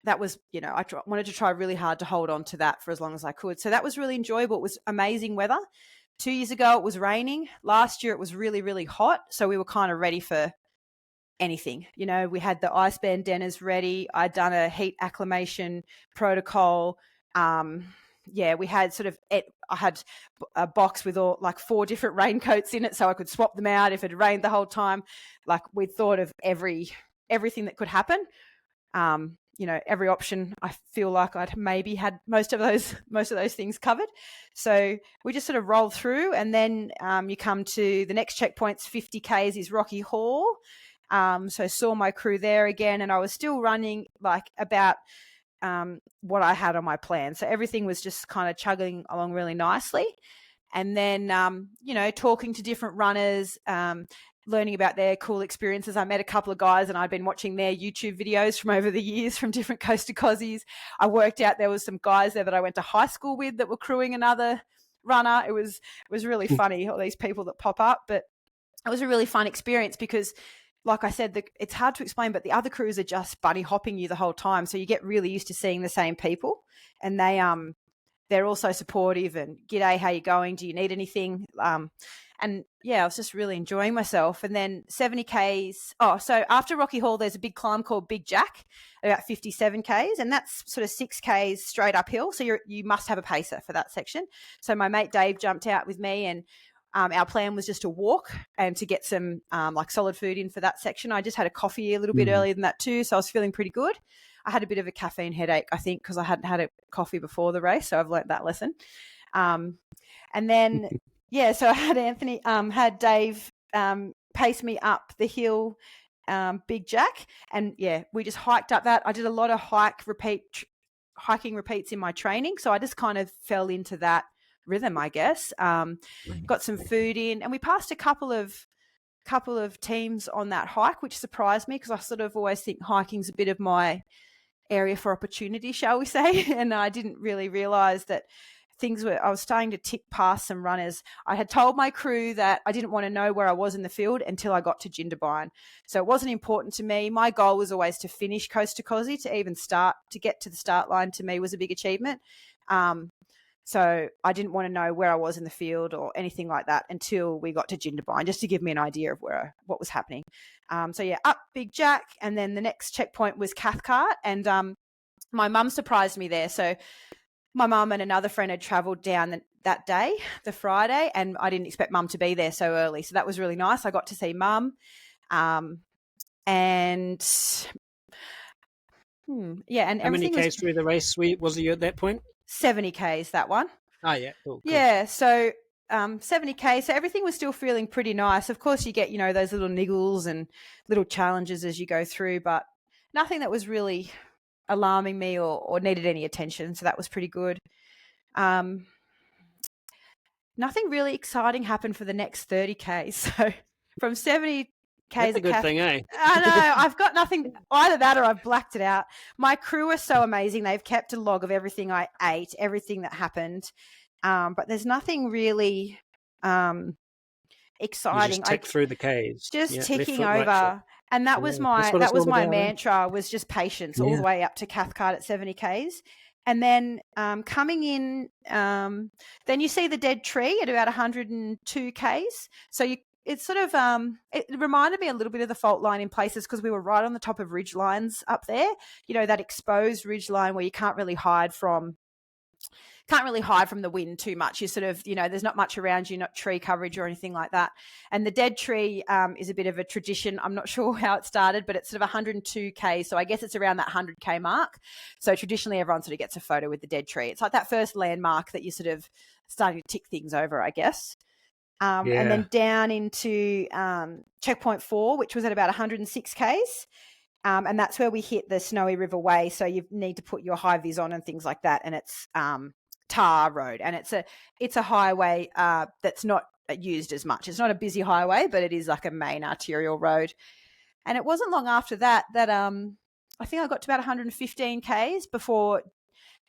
that was, I wanted to try really hard to hold on to that for as long as I could. So that was really enjoyable. It was amazing weather. 2 years ago, it was raining. Last year, it was really, really hot. So we were kind of ready for anything. We had the ice bandanas ready. I'd done a heat acclimation protocol. We had I had a box with all 4 different raincoats in it, so I could swap them out if it rained the whole time. We thought of everything that could happen. Every option. I feel like I'd maybe had most of those things covered. So we just sort of rolled through, and then you come to the next checkpoints. 50 Ks is Rocky Hall. So saw my crew there again, and I was still running about what I had on my plan. So everything was just kind of chugging along really nicely. And then, talking to different runners, learning about their cool experiences. I met a couple of guys, and I'd been watching their YouTube videos from over the years from different coast to Kosci's. I worked out there was some guys there that I went to high school with that were crewing another runner. It was really funny, all these people that pop up, but it was a really fun experience because, like I said, it's hard to explain, but the other crews are just bunny hopping you the whole time. So you get really used to seeing the same people, and they're also supportive and g'day, how you going? Do you need anything? And yeah, I was just really enjoying myself. And then 70 Ks. So after Rocky Hall, there's a big climb called Big Jack, about 57 Ks, and that's sort of 6 Ks straight uphill. So you must have a pacer for that section. So my mate Dave jumped out with me, and our plan was just to walk and to get some solid food in for that section. I just had a coffee a little bit earlier than that too, so I was feeling pretty good. I had a bit of a caffeine headache, I think, because I hadn't had a coffee before the race, so I've learnt that lesson. And then, so I had Dave pace me up the hill, Big Jack, and we just hiked up that. I did a lot of hiking repeats in my training, so I just kind of fell into that rhythm, I guess. Got some food in, and we passed a couple of teams on that hike, which surprised me because I sort of always think hiking's a bit of my area for opportunity, shall we say. And I didn't really realize that I was starting to tick past some runners. I had told my crew that I didn't want to know where I was in the field until I got to Jindabyne. So it wasn't important to me. My goal was always to finish Coast to Kosci. To get to the start line, to me, was a big achievement. So I didn't want to know where I was in the field or anything like that until we got to Jindabyne, just to give me an idea of what was happening. Up Big Jack, and then the next checkpoint was Cathcart, and my mum surprised me there. So my mum and another friend had travelled down that day, the Friday, and I didn't expect mum to be there so early. So that was really nice. I got to see mum. And how many Ks through the race was you at that point? 70 Ks, that one. Oh, yeah. Cool. Yeah, so 70 Ks, so everything was still feeling pretty nice. Of course, you get, those little niggles and little challenges as you go through, but nothing that was really alarming me or needed any attention, so that was pretty good. Nothing really exciting happened for the next 30 Ks. So from 70 That's a good thing, eh? I know. I've got nothing, either that or I've blacked it out. My crew are so amazing. They've kept a log of everything I ate, everything that happened. But there's nothing really exciting. You just tick through the Ks. Just ticking over. Right, and that was my mantra, was just patience all the way up to Cathcart at 70 Ks. And then coming in, then you see the dead tree at about 102 Ks. So it's sort of it reminded me a little bit of the fault line in places because we were right on the top of ridge lines up there, that exposed ridge line where you can't really hide from the wind too much. You sort of, there's not much around you, not tree coverage or anything like that. And the dead tree is a bit of a tradition. I'm not sure how it started, but it's sort of 102 K. So I guess it's around that 100 K mark. So traditionally everyone sort of gets a photo with the dead tree. It's like that first landmark that you're sort of starting to tick things over, I guess. And then down into checkpoint 4, which was at about 106 Ks. And that's where we hit the Snowy River Way. So you need to put your high vis on and things like that. And it's tar road, and it's a highway that's not used as much. It's not a busy highway, but it is like a main arterial road. And it wasn't long after that I think I got to about 115 Ks before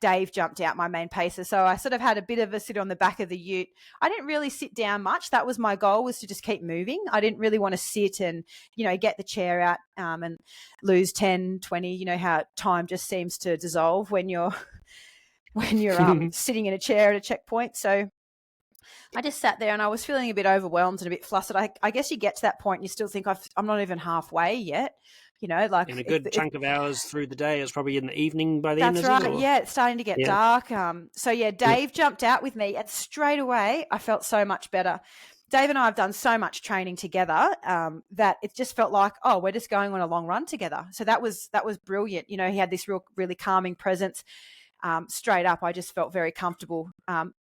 Dave jumped out, my main pacer. So I sort of had a bit of a sit on the back of the ute. I didn't really sit down much. That was my goal, was to just keep moving. I didn't really want to sit and, get the chair out and lose 10, 20, how time just seems to dissolve when you're sitting in a chair at a checkpoint. So I just sat there and I was feeling a bit overwhelmed and a bit flustered. I guess you get to that point and you still think I'm not even halfway yet. Like and a good chunk of hours through the day is probably in the evening by then. That's right. Yeah, it's starting to get dark. Dave jumped out with me, and straight away I felt so much better. Dave and I have done so much training together that it just felt like, we're just going on a long run together. So that was brilliant. He had this really calming presence. Straight up, I just felt very comfortable.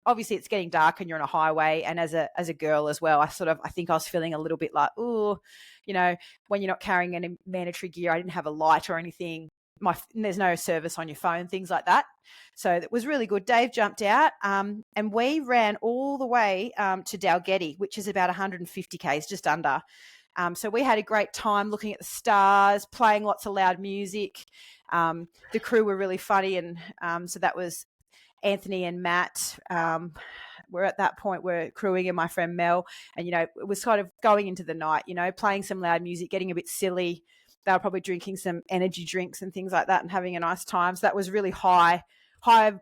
Obviously, it's getting dark and you're on a highway, and as a girl as well, I think I was feeling a little bit like, when you're not carrying any mandatory gear. I didn't have a light or anything. There's no service on your phone, things like that. So it was really good. Dave jumped out, and we ran all the way to Dalgety, which is about 150 k's, just under. So we had a great time looking at the stars, playing lots of loud music. The crew were really funny, and so that was Anthony and Matt. We're at that point, we're crewing, and my friend Mel, and it was kind of going into the night, playing some loud music, getting a bit silly. They were probably drinking some energy drinks and things like that and having a nice time. So that was really high vibe.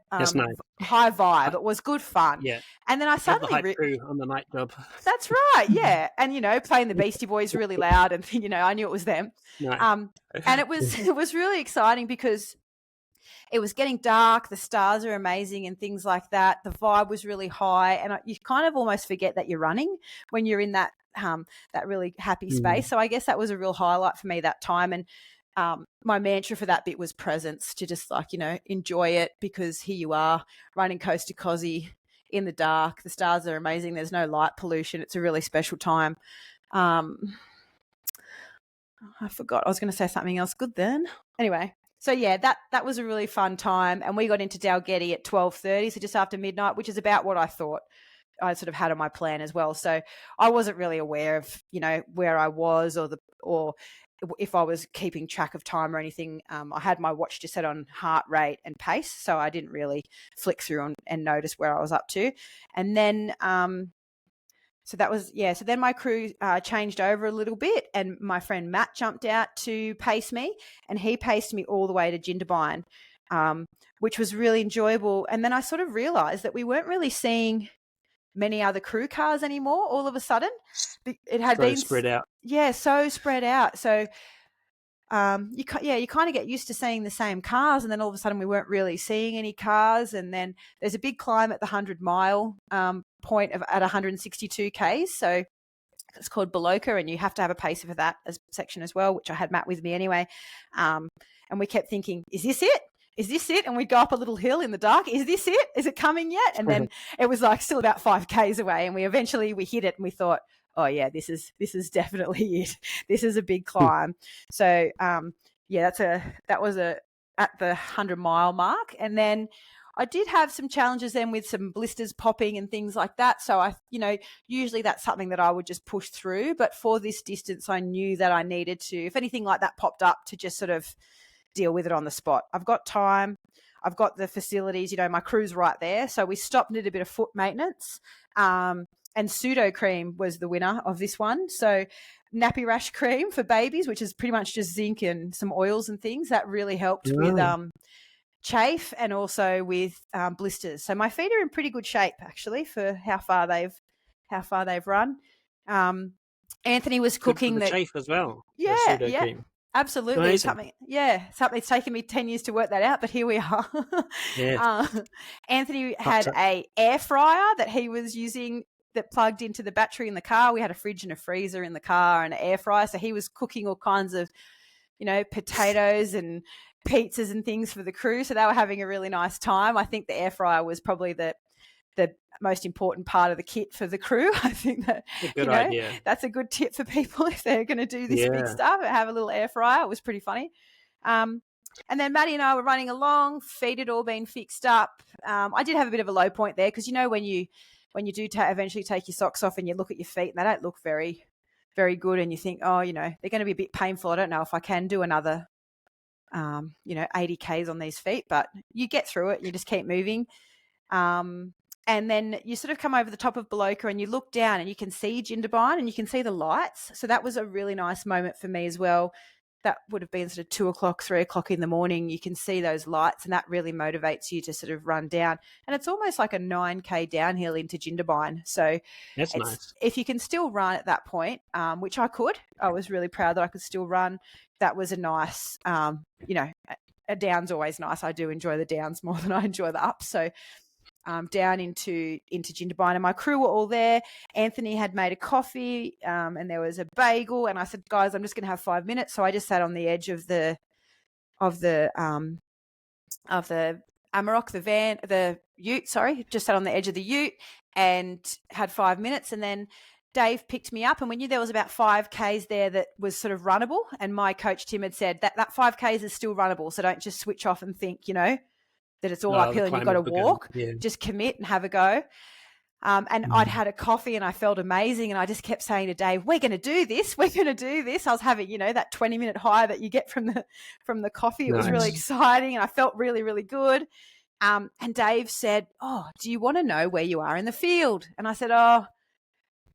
It was good fun. Yeah. And then I suddenly crew on the night job. That's right. Yeah. And playing the Beastie Boys really loud, and I knew it was them. No. And it was really exciting because it was getting dark, the stars are amazing and things like that. The vibe was really high, and you kind of almost forget that you're running when you're in that really happy space. So I guess that was a real highlight for me that time. And my mantra for that bit was presence, to just enjoy it, because here you are running coast to Kosci in the dark. The stars are amazing. There's no light pollution. It's a really special time. I forgot. I was going to say something else good then. Anyway, so yeah, that was a really fun time. And we got into Dalgety at 12:30, so just after midnight, which is about what I thought I sort of had on my plan as well. So I wasn't really aware of, where I was or if I was keeping track of time or anything. I had my watch just set on heart rate and pace, so I didn't really flick through and notice where I was up to. And then so then my crew changed over a little bit, and my friend Matt jumped out to pace me, and he paced me all the way to Jindabyne, which was really enjoyable. And then I sort of realised that we weren't really seeing many other crew cars anymore all of a sudden. It had been spread out. Yeah, so spread out. So you kind of get used to seeing the same cars, and then all of a sudden we weren't really seeing any cars. And then there's a big climb at the 100-mile point at 162 k's. So it's called Beloka, and you have to have a pacer for that section as well, which I had Matt with me anyway. And we kept thinking, is this it? Is this it? And we'd go up a little hill in the dark. Is this it? Is it coming yet? And then it was like still about 5 k's away, and we hit it, and we thought, oh yeah, this is definitely it. This is a big climb. So that was at the 100-mile mark. And then I did have some challenges then with some blisters popping and things like that. So usually that's something that I would just push through. But for this distance, I knew that I needed to, if anything like that popped up, to just sort of deal with it on the spot. I've got time. I've got the facilities, my crew's right there. So we stopped and did a bit of foot maintenance. And Pseudo Cream was the winner of this one. So nappy rash cream for babies, which is pretty much just zinc and some oils and things. That really helped with chafe and also with blisters. So my feet are in pretty good shape actually for how far they've run. Anthony was cooking the chafe as well. Yeah, cream. Absolutely. Amazing. Something's taken me 10 years to work that out, but here we are. Yeah. Anthony had a air fryer that he was using that plugged into the battery in the car. We had a fridge and a freezer in the car and an air fryer. So he was cooking all kinds of, potatoes and pizzas and things for the crew. So they were having a really nice time. I think the air fryer was probably the most important part of the kit for the crew. I think that good idea. That's a good tip for people if they're going to do this big stuff. Have a little air fryer. It was pretty funny. And then Maddie and I were running along, feet had all been fixed up. I did have a bit of a low point there because when you do eventually take your socks off and you look at your feet and they don't look very, very good, and you think, they're going to be a bit painful. I don't know if I can do another 80 Ks on these feet, but you get through it and you just keep moving. And then you sort of come over the top of Baloka and you look down and you can see Jindabyne and you can see the lights. So that was a really nice moment for me as well. That would have been sort of 2 o'clock, 3 o'clock in the morning. You can see those lights and that really motivates you to sort of run down. And it's almost like a 9K downhill into Jindabyne. So That's nice. if you can still run at that point, which I could, I was really proud that I could still run. That was a nice, a down's always nice. I do enjoy the downs more than I enjoy the ups. So down into Jindabyne, and my crew were all there. Anthony had made a coffee, and there was a bagel. And I said, guys, I'm just going to have 5 minutes. So I just sat on the edge of the Amarok, the ute. Sorry, just sat on the edge of the ute and had 5 minutes, and then Dave picked me up, and we knew there was about 5 Ks there that was sort of runnable. And my coach Tim had said that 5 Ks is still runnable, so don't just switch off and think, that it's all uphill and you've got to walk. Yeah. Just commit and have a go. I'd had a coffee and I felt amazing. And I just kept saying to Dave, we're going to do this. We're going to do this. I was having, that 20-minute high that you get from the coffee. It was really exciting and I felt really, really good. And Dave said, oh, do you want to know where you are in the field? And I said, oh,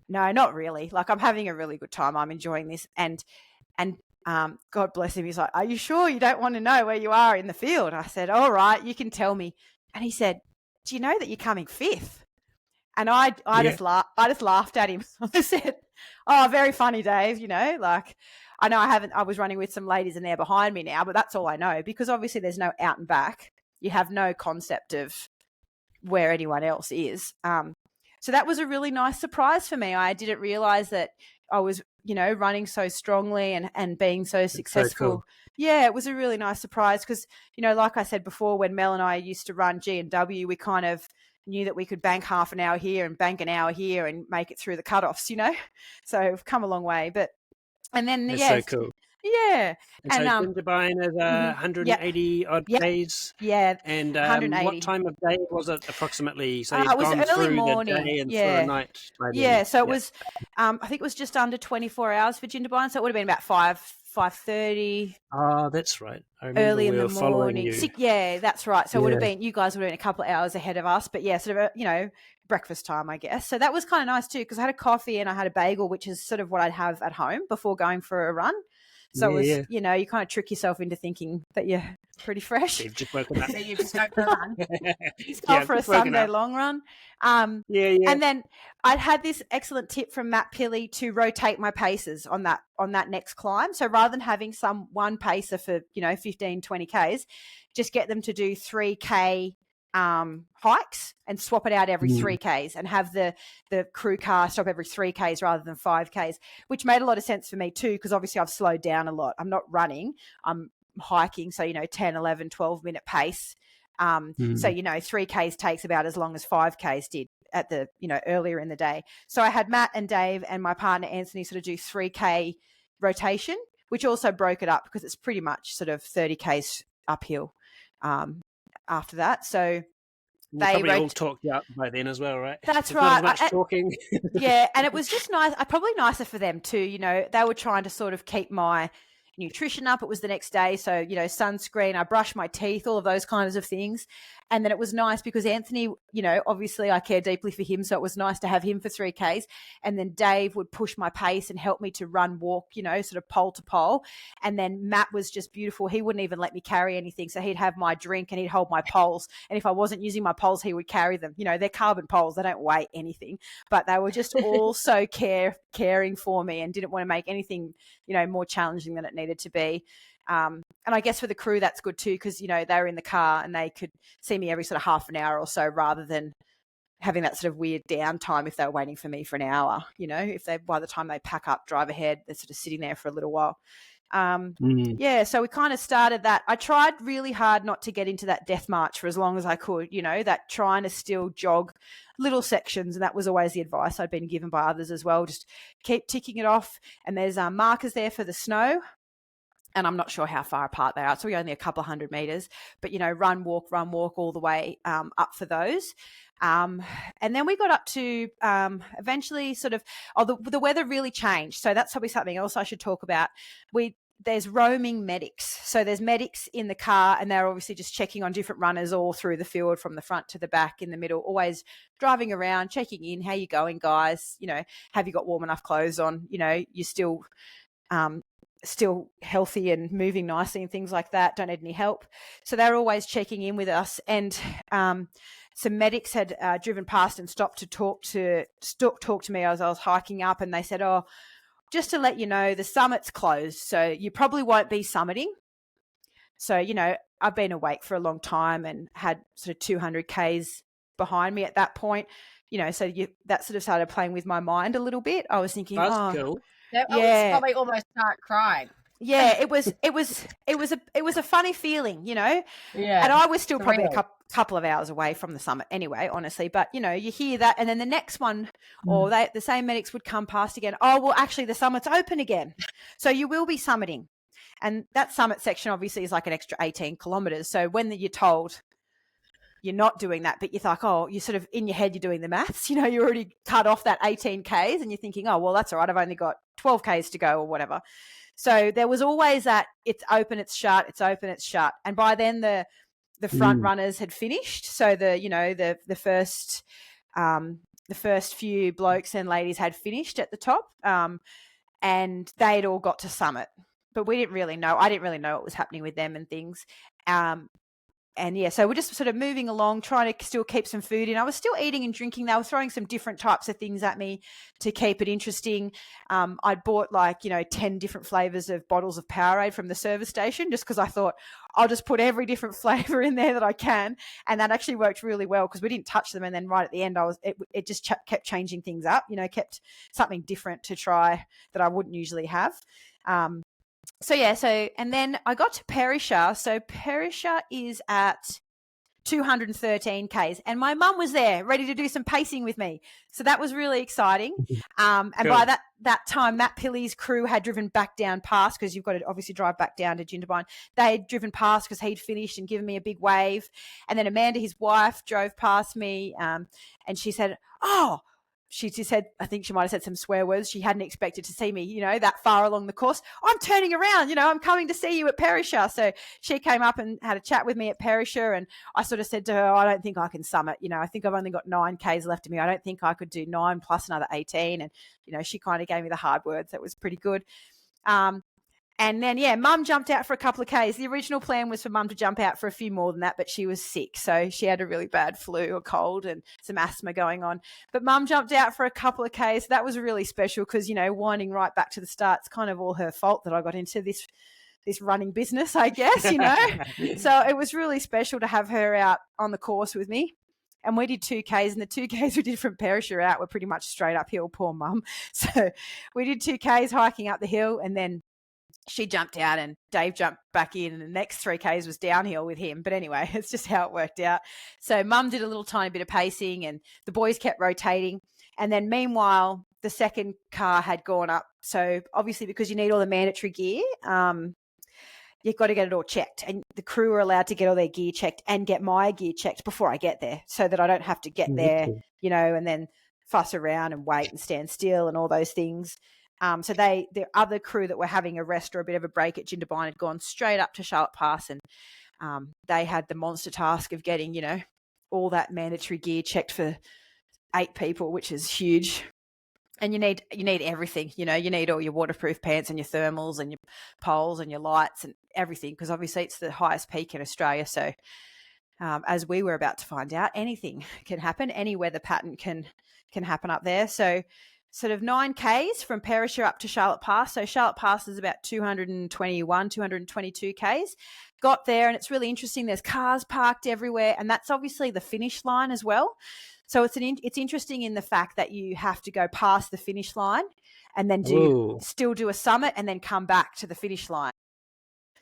no, not really. Like, I'm having a really good time. I'm enjoying this. And God bless him. He's like, are you sure you don't want to know where you are in the field? I said, all right, you can tell me. And he said, do you know that you're coming 5th? And I just laughed at him. I said, oh, very funny, Dave. Like, I know I was running with some ladies and they're behind me now, but that's all I know, because obviously there's no out and back. You have no concept of where anyone else is. So that was a really nice surprise for me. I didn't realize that I was, running so strongly and being so successful. So cool. Yeah, it was a really nice surprise because, like I said before, when Mel and I used to run G&W, we kind of knew that we could bank half an hour here and bank an hour here and make it through the cutoffs, So we've come a long way. And then, that's so cool. Yeah. And so Jindabyne is 180 odd Ks. Yeah. And 180. what time of day was it approximately? So you've it was gone early through morning. the day and through the night. Yeah. So it was, I think it was just under 24 hours for Jindabyne. So it would have been about 5:30. Oh, that's right. I remember early we in were the following morning. you. Yeah, that's right. So it would have been, you guys would have been a couple of hours ahead of us, but yeah, sort of, breakfast time, I guess. So that was kind of nice too, because I had a coffee and I had a bagel, which is sort of what I'd have at home before going for a run. So it was, you kind of trick yourself into thinking that you're pretty fresh. You've just woken up. So you just go for a run. Just go for a Sunday long run. And then I'd had this excellent tip from Matt Pilley to rotate my paces on that next climb. So rather than having one pacer for, 15, 20 Ks, just get them to do 3K hikes and swap it out every 3Ks and have the crew car stop every 3Ks rather than 5Ks, which made a lot of sense for me too, because obviously I've slowed down a lot. I'm not running, I'm hiking. So, 10, 11, 12 minute pace. So, 3Ks takes about as long as 5Ks did at the, earlier in the day. So I had Matt and Dave and my partner Anthony sort of do 3K rotation, which also broke it up because it's pretty much sort of 30Ks uphill. After that, so they probably all talked you up by then as well, right? That's right. Not as much talking. Yeah, and it was just nice. Probably nicer for them too. They were trying to sort of keep my nutrition up. It was the next day, so sunscreen. I brushed my teeth, all of those kinds of things. And then it was nice because Anthony, obviously I care deeply for him, so it was nice to have him for 3Ks. And then Dave would push my pace and help me to walk, sort of pole to pole. And then Matt was just beautiful. He wouldn't even let me carry anything, so he'd have my drink and he'd hold my poles. And if I wasn't using my poles, he would carry them. They're carbon poles; they don't weigh anything, but they were just all so caring for me and didn't want to make anything, more challenging than it needed to be. And I guess for the crew, that's good too, because, they were in the car and they could see me every sort of half an hour or so rather than having that sort of weird downtime if they were waiting for me for an hour, if by the time they pack up, drive ahead, they're sort of sitting there for a little while. Yeah, so we kind of started that. I tried really hard not to get into that death march for as long as I could, that trying to still jog little sections. And that was always the advice I'd been given by others as well. Just keep ticking it off. And there's markers there for the snow. And I'm not sure how far apart they are. So we're only a couple of 100 meters, but, run, walk all the way up for those. And then we got up to eventually sort of, the weather really changed. So that's probably something else I should talk about. there's roaming medics. So there's medics in the car, and they're obviously just checking on different runners all through the field, from the front to the back, in the middle, always driving around, checking in. How you going, guys? Have you got warm enough clothes on? You're still healthy and moving nicely and things like that. Don't need any help. So they're always checking in with us. And some medics had driven past and stopped to talk to me as I was hiking up, and they said, "Oh, just to let you know, the summit's closed, so you probably won't be summiting." So, I've been awake for a long time and had sort of 200 Ks behind me at that point, so that sort of started playing with my mind a little bit. I was thinking, That's cool. I was probably almost start crying. Yeah, it was a funny feeling, Yeah. And I was still probably a couple of hours away from the summit anyway, honestly. But, you hear that, and then the next one, or the same medics would come past again. Oh, well, actually, the summit's open again. So you will be summiting. And that summit section obviously is like an extra 18 kilometers. So when you're told you're not doing that, but you think, oh, you're sort of in your head, you're doing the maths, you already cut off that 18 Ks, and you're thinking, oh, well, that's all right. I've only got 12 Ks to go or whatever. So there was always that it's open, it's shut, it's open, it's shut. And by then the front runners had finished. So the first few blokes and ladies had finished at the top, and they'd all got to summit. But we didn't really know. I didn't really know what was happening with them and things. And yeah, so we're just sort of moving along, trying to still keep some food in. I was still eating and drinking. They were throwing some different types of things at me to keep it interesting. I'd bought 10 different flavors of bottles of Powerade from the service station, just because I thought I'll just put every different flavor in there that I can. And that actually worked really well, because we didn't touch them. And then right at the end, it just kept changing things up, kept something different to try that I wouldn't usually have. And then I got to Perisher. So Perisher is at 213 Ks, and my mum was there ready to do some pacing with me. So that was really exciting. And cool. By that time, Matt Pilley's crew had driven back down past, because you've got to obviously drive back down to Jindabyne. They had driven past because he'd finished and given me a big wave. And then Amanda, his wife, drove past me, and she said, "Oh," she just said, I think she might have said some swear words. She hadn't expected to see me, that far along the course. "I'm turning around, I'm coming to see you at Perisher." So she came up and had a chat with me at Perisher, and I sort of said to her, "I don't think I can summit. I think I've only got 9 Ks left of me. I don't think I could do 9 plus another 18. And, she kind of gave me the hard words. That was pretty good. And then, Mum jumped out for a couple of Ks. The original plan was for Mum to jump out for a few more than that, but she was sick. So she had a really bad flu or cold and some asthma going on. But Mum jumped out for a couple of Ks. That was really special because, winding right back to the start, it's kind of all her fault that I got into this running business, I guess, So it was really special to have her out on the course with me. And we did 2 Ks, and the 2 Ks we did from Perisher out were pretty much straight uphill, poor Mum. So we did 2 Ks hiking up the hill, and then she jumped out and Dave jumped back in, and the next 3 Ks was downhill with him. But anyway, it's just how it worked out. So Mum did a little tiny bit of pacing, and the boys kept rotating. And then meanwhile, the second car had gone up. So obviously, because you need all the mandatory gear, you've got to get it all checked. And the crew are allowed to get all their gear checked and get my gear checked before I get there, so that I don't have to get there, and then fuss around and wait and stand still and all those things. So the other crew that were having a rest or a bit of a break at Jindabyne had gone straight up to Charlotte Pass, and they had the monster task of getting, all that mandatory gear checked for 8 people, which is huge. And you need everything, you need all your waterproof pants and your thermals and your poles and your lights and everything, because obviously it's the highest peak in Australia. So as we were about to find out, anything can happen. Any weather pattern can happen up there. So sort of 9 Ks from Perisher up to Charlotte Pass. So Charlotte Pass is about 222 Ks. Got there, and it's really interesting. There's cars parked everywhere, and that's obviously the finish line as well. So it's interesting in the fact that you have to go past the finish line and then still do a summit and then come back to the finish line.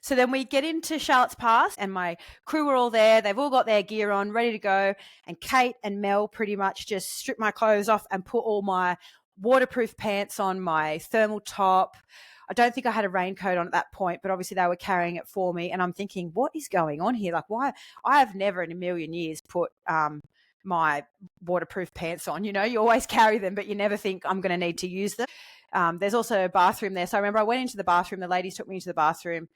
So then we get into Charlotte's Pass, and my crew are all there. They've all got their gear on, ready to go. And Kate and Mel pretty much just stripped my clothes off and put all my waterproof pants on, my thermal top. I don't think I had a raincoat on at that point, but obviously they were carrying it for me. And I'm thinking, what is going on here? Like, why? I have never in a million years put my waterproof pants on. You know, you always carry them, but you never think I'm going to need to use them. There's also a bathroom there. So I remember I went into the bathroom, the ladies took me into the bathroom.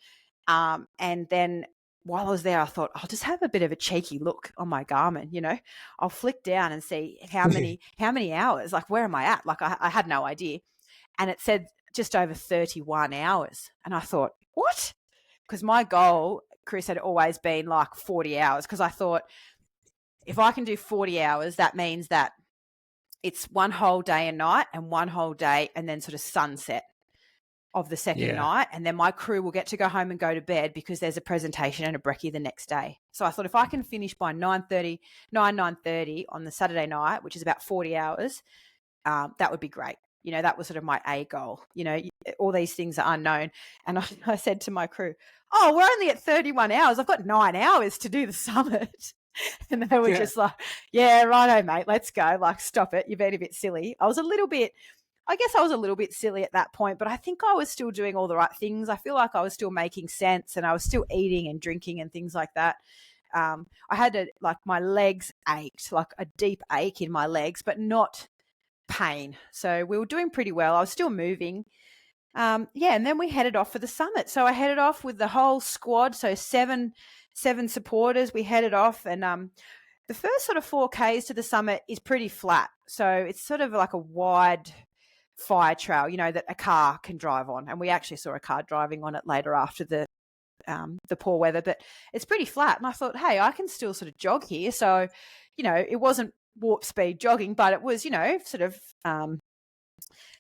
And then while I was there, I thought, I'll just have a bit of a cheeky look on my Garmin, you know, I'll flick down and see how many hours, like, where am I at? Like, I had no idea. And it said just over 31 hours. And I thought, what? Because my goal, Chris, had always been like 40 hours. Because I thought, if I can do 40 hours, that means that it's one whole day and night and one whole day and then sort of sunset of the second night. And then my crew will get to go home and go to bed because there's a presentation and a brekkie the next day. So I thought, if I can finish by 9:30 on the Saturday night, which is about 40 hours, that would be great. You know, that was sort of my A goal. You know, all these things are unknown. And I said to my crew, oh, we're only at 31 hours. I've got 9 hours to do the summit. And they were just like, yeah, righto, mate, let's go. Like, stop it. You've been a bit silly. I was a little bit silly at that point, but I think I was still doing all the right things. I feel like I was still making sense and I was still eating and drinking and things like that. I had my legs ached, like a deep ache in my legs, but not pain. So we were doing pretty well. I was still moving. And then we headed off for the summit. So I headed off with the whole squad. So seven supporters. We headed off, and the first sort of 4Ks to the summit is pretty flat. So it's sort of like a wide fire trail, you know, that a car can drive on. And we actually saw a car driving on it later after the poor weather, but it's pretty flat. And I thought, hey, I can still sort of jog here. So, you know, it wasn't warp speed jogging, but it was, you know, sort of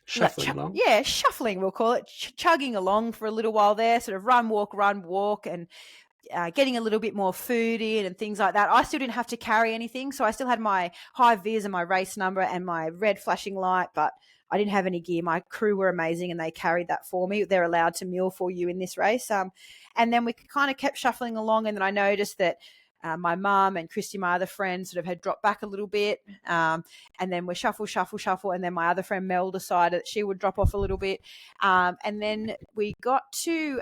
shuffling along. Yeah, shuffling, we'll call it, chugging along for a little while there, sort of run, walk, and getting a little bit more food in and things like that. I still didn't have to carry anything, so I still had my high vis and my race number and my red flashing light, but I didn't have any gear. My crew were amazing and they carried that for me. They're allowed to meal for you in this race. And then we kind of kept shuffling along, and then I noticed that my mum and Christy, my other friend, sort of had dropped back a little bit. And then we shuffle. And then my other friend Mel decided that she would drop off a little bit. And then we got to,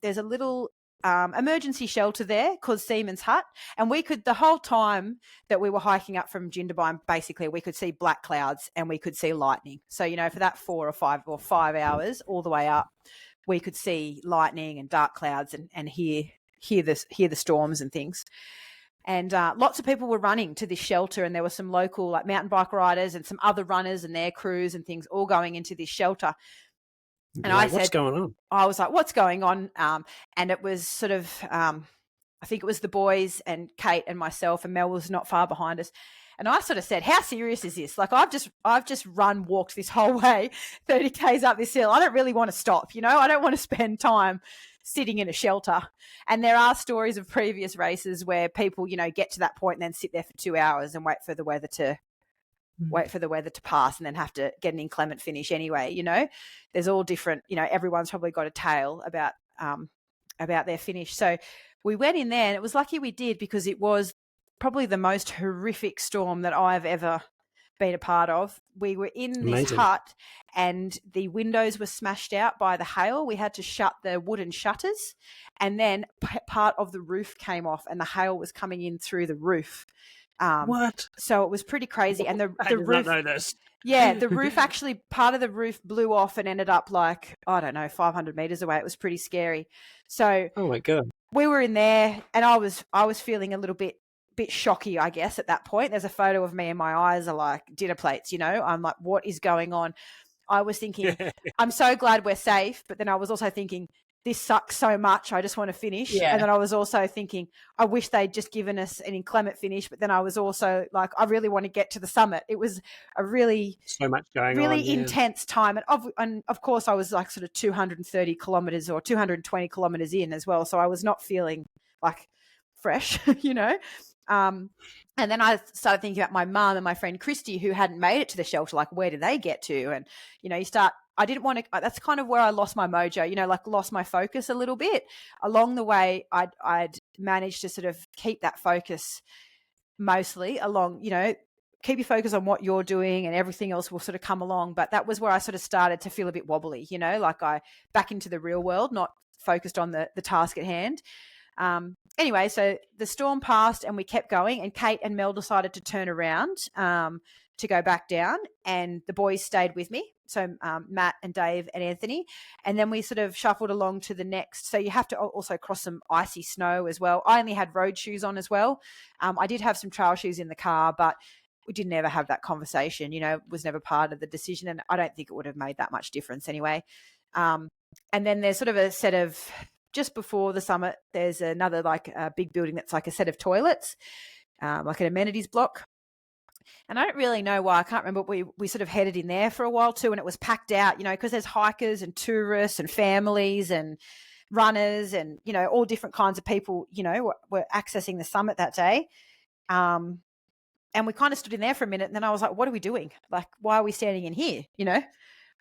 there's a little emergency shelter there called Siemens Hut. And we could, the whole time that we were hiking up from Jindabyne, basically we could see black clouds and we could see lightning. So, you know, for that 4 or 5 hours all the way up, we could see lightning and dark clouds and hear the storms and things. And lots of people were running to this shelter, and there were some local like mountain bike riders and some other runners and their crews and things all going into this shelter. And I said, what's going on? I was like, what's going on? And it was sort of, I think it was the boys and Kate and myself, and Mel was not far behind us. And I sort of said, how serious is this? Like, I've just walked this whole way, 30 Ks up this hill. I don't really want to stop, you know, I don't want to spend time sitting in a shelter. And there are stories of previous races where people, you know, get to that point and then sit there for 2 hours and wait for the weather to pass and then have to get an inclement finish anyway. You know, there's all different, you know, everyone's probably got a tale about their finish. So we went in there, and it was lucky we did, because it was probably the most horrific storm that I've ever been a part of. We were in this hut and the windows were smashed out by the hail. We had to shut the wooden shutters, and then part of the roof came off and the hail was coming in through the roof. What? So it was pretty crazy. And the did roof, not know this. Yeah, the roof actually, part of the roof blew off and ended up like, I don't know, 500 meters away. It was pretty scary. So oh my God, we were in there, and I was feeling a little bit shocky, I guess, at that point. There's a photo of me and my eyes are like dinner plates, you know. I'm like, what is going on? I was thinking, I'm so glad we're safe. But then I was also thinking, this sucks so much. I just want to finish. Yeah. And then I was also thinking, I wish they'd just given us an inclement finish. But then I was also like, I really want to get to the summit. It was a really so much going really on, intense time. And of course I was like sort of 230 kilometers or 220 kilometers in as well. So I was not feeling like fresh, you know. And then I started thinking about my mum and my friend Christy, who hadn't made it to the shelter. Like, where did they get to? And, you know, I didn't want to, that's kind of where I lost my mojo, you know, like lost my focus a little bit. Along the way, I'd managed to sort of keep that focus mostly along, you know, keep your focus on what you're doing and everything else will sort of come along. But that was where I sort of started to feel a bit wobbly, you know, like I back into the real world, not focused on the task at hand. anyway, so the storm passed and we kept going, and Kate and Mel decided to turn around to go back down, and the boys stayed with me. So Matt and Dave and Anthony, and then we sort of shuffled along to the next. So you have to also cross some icy snow as well. I only had road shoes on as well. I did have some trail shoes in the car, but we didn't ever have that conversation, was never part of the decision. And I don't think it would have made that much difference anyway. And then there's sort of a set of, just before the summit, there's another like a big building that's like a set of toilets, like an amenities block. And I don't really know why. I can't remember. We sort of headed in there for a while too, and it was packed out, because there's hikers and tourists and families and runners and, all different kinds of people, were accessing the summit that day. And we kind of stood in there for a minute, and then I was like, what are we doing? Like, why are we standing in here?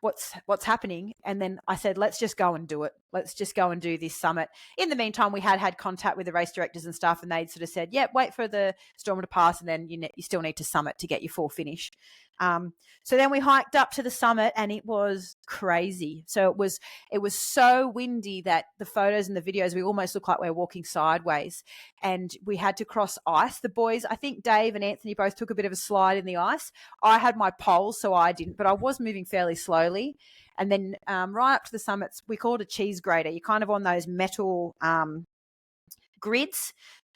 What's happening? And then I said, let's just go and do it. Let's just go and do this summit. In the meantime, we had contact with the race directors and stuff, and they'd sort of said, wait for the storm to pass, and then you still need to summit to get your full finish. So then we hiked up to the summit, and it was crazy. So it was so windy that the photos and the videos, we almost look like we're walking sideways, and we had to cross ice. The boys, I think Dave and Anthony both took a bit of a slide in the ice. I had my poles, so I didn't, but I was moving fairly slowly. And then right up to the summits, we call it a cheese grater. You're kind of on those metal grids.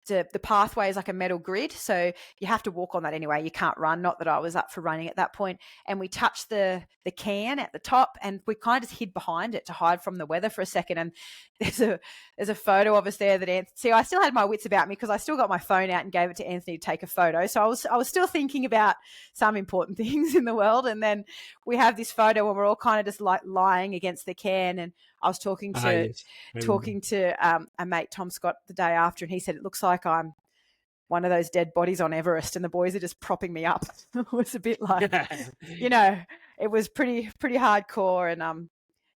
The pathway is like a metal grid, so you have to walk on that anyway. You can't run. Not that I was up for running at that point. And we touched the can at the top, and we kind of just hid behind it to hide from the weather for a second. And there's a photo of us there that see, I still had my wits about me because I still got my phone out and gave it to Anthony to take a photo. So I was still thinking about some important things in the world. And then we have this photo where we're all kind of just like lying against the can, and I was talking to a mate, Tom Scott, the day after, and he said, it looks like I'm one of those dead bodies on Everest and the boys are just propping me up. It was a bit like, it was pretty hardcore. And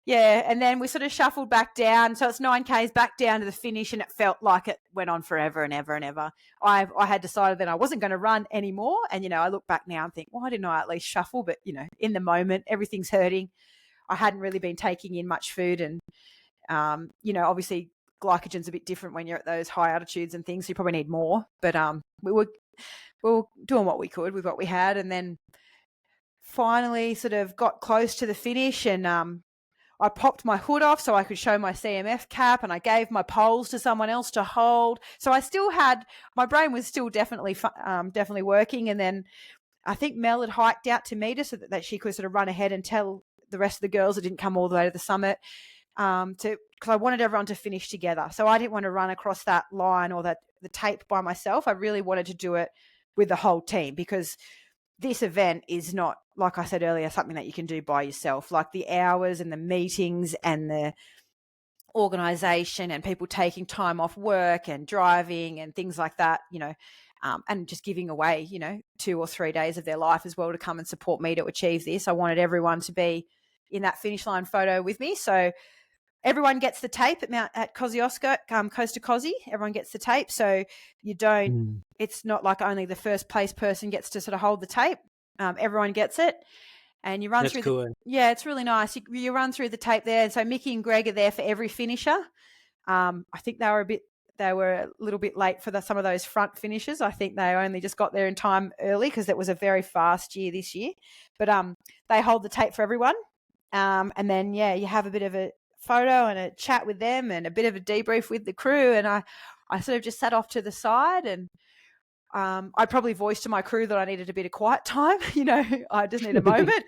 and then we sort of shuffled back down. So it's 9Ks back down to the finish, and it felt like it went on forever and ever and ever. I had decided that I wasn't going to run anymore. And, I look back now and think, why didn't I at least shuffle? But, in the moment, everything's hurting. I hadn't really been taking in much food, and, obviously glycogen's a bit different when you're at those high altitudes and things. So you probably need more, but we were doing what we could with what we had. And then finally sort of got close to the finish, and I popped my hood off so I could show my CMF cap, and I gave my poles to someone else to hold. So I still had, my brain was still definitely working. And then I think Mel had hiked out to meet us so that she could sort of run ahead and tell the rest of the girls that didn't come all the way to the summit, because I wanted everyone to finish together. So I didn't want to run across that line or the tape by myself. I really wanted to do it with the whole team, because this event is not, like I said earlier, something that you can do by yourself. Like the hours and the meetings and the organisation and people taking time off work and driving and things like that, and just giving away, 2 or 3 days of their life as well to come and support me to achieve this. I wanted everyone to be in that finish line photo with me. So everyone gets the tape at Kosciuszko, Coast to Kosci. Everyone gets the tape. So you don't, it's not like only the first place person gets to sort of hold the tape. Everyone gets it. And you run That's through. Cool. Yeah, it's really nice. You run through the tape there. And so Mickey and Greg are there for every finisher. I think they were a little bit late for some of those front finishes. I think they only just got there in time early because it was a very fast year this year. But they hold the tape for everyone. And then, you have a bit of a photo and a chat with them and a bit of a debrief with the crew. And I sort of just sat off to the side, and I probably voiced to my crew that I needed a bit of quiet time. I just need a moment.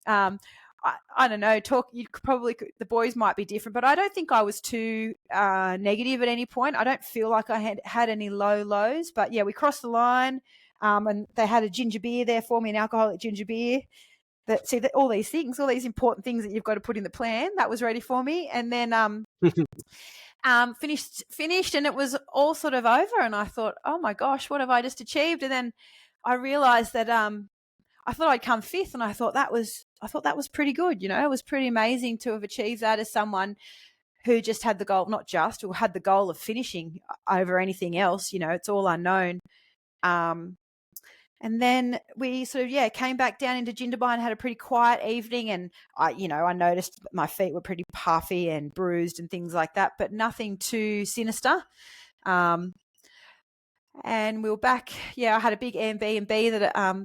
I don't know, the boys might be different, but I don't think I was too negative at any point. I don't feel like I had any low lows, but we crossed the line, and they had a ginger beer there for me, an alcoholic ginger beer. All these things, all these important things that you've got to put in the plan, that was ready for me. And then finished, and it was all sort of over. And I thought, oh my gosh, what have I just achieved? And then I realised that I thought I'd come fifth, and I thought that was pretty good. It was pretty amazing to have achieved that as someone who just had the goal, or had the goal of finishing over anything else. It's all unknown. And then we sort of, came back down into Jindabyne and had a pretty quiet evening. And I noticed my feet were pretty puffy and bruised and things like that, but nothing too sinister. And we were back. Yeah, I had a big Airbnb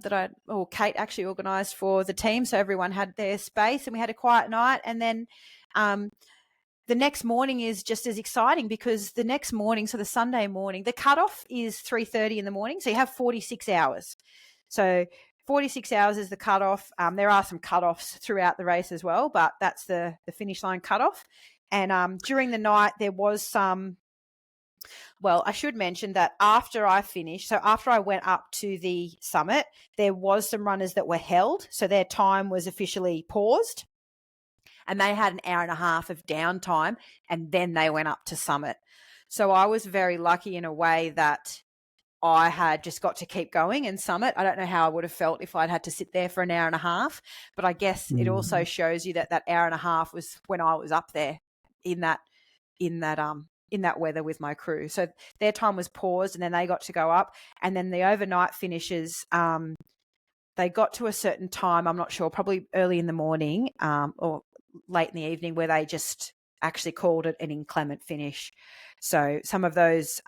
that Kate actually organised for the team, so everyone had their space, and we had a quiet night. And then the next morning is just as exciting, because the next morning, so the Sunday morning, the cutoff is 3:30 in the morning, so you have 46 hours. So 46 hours is the cutoff. There are some cutoffs throughout the race as well, but that's the finish line cutoff. And during the night, there was some. Well, I should mention that after I finished, so after I went up to the summit, there was some runners that were held. So their time was officially paused, and they had an hour and a half of downtime, and then they went up to summit. So I was very lucky in a way that I had just got to keep going and summit. I don't know how I would have felt if I'd had to sit there for an hour and a half, but I guess it also shows you that hour and a half was when I was up there in that weather with my crew. So their time was paused, and then they got to go up. And then the overnight finishes, they got to a certain time, I'm not sure, probably early in the morning or late in the evening, where they just actually called it an inclement finish. So some of those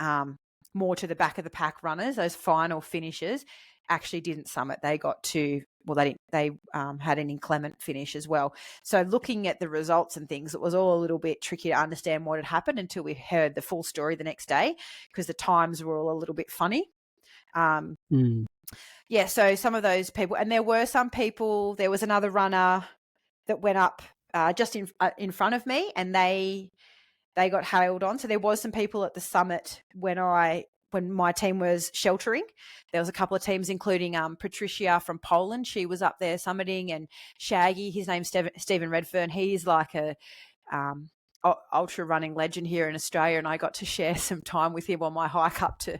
more to the back of the pack runners, those final finishers, actually didn't summit. They got to, they had an inclement finish as well. So looking at the results and things, it was all a little bit tricky to understand what had happened until we heard the full story the next day, because the times were all a little bit funny. Yeah, so some of those people, and there were some people, there was another runner that went up just in front of me, and they got hailed on. So there was some people at the summit when my team was sheltering. There was a couple of teams, including Patricia from Poland. She was up there summiting, and Shaggy, his name's Stephen Redfern. He's like a ultra running legend here in Australia, and I got to share some time with him on my hike up to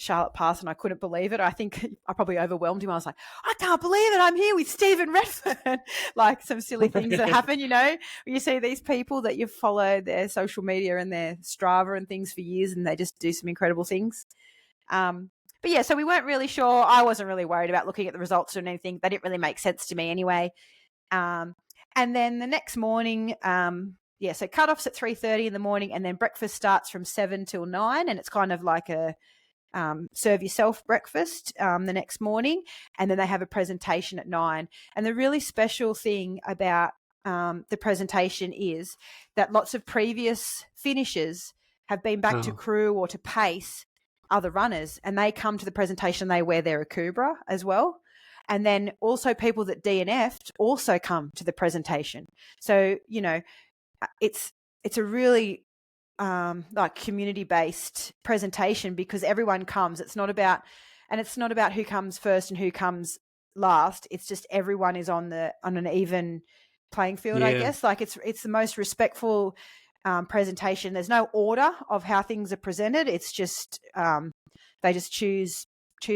Charlotte Pass, and I couldn't believe it. I think I probably overwhelmed him. I was like, I can't believe it. I'm here with Stephen Redfern. Like some silly things that happen, when you see these people that you've followed their social media and their Strava and things for years, and they just do some incredible things. But yeah, so we weren't really sure. I wasn't really worried about looking at the results or anything. They didn't really make sense to me anyway. And then the next morning, so cutoffs at 3:30 in the morning, and then breakfast starts from 7 till 9, and it's kind of like a serve yourself breakfast the next morning, and then they have a presentation at 9. And the really special thing about the presentation is that lots of previous finishers have been back to crew or to pace other runners, and they come to the presentation. They wear their Akubra as well, and then also people that DNF'd also come to the presentation. So it's a really like community-based presentation, because everyone comes. It's not about who comes first and who comes last. It's just everyone is on an even playing field, I guess. Like it's the most respectful presentation. There's no order of how things are presented. It's just they just choose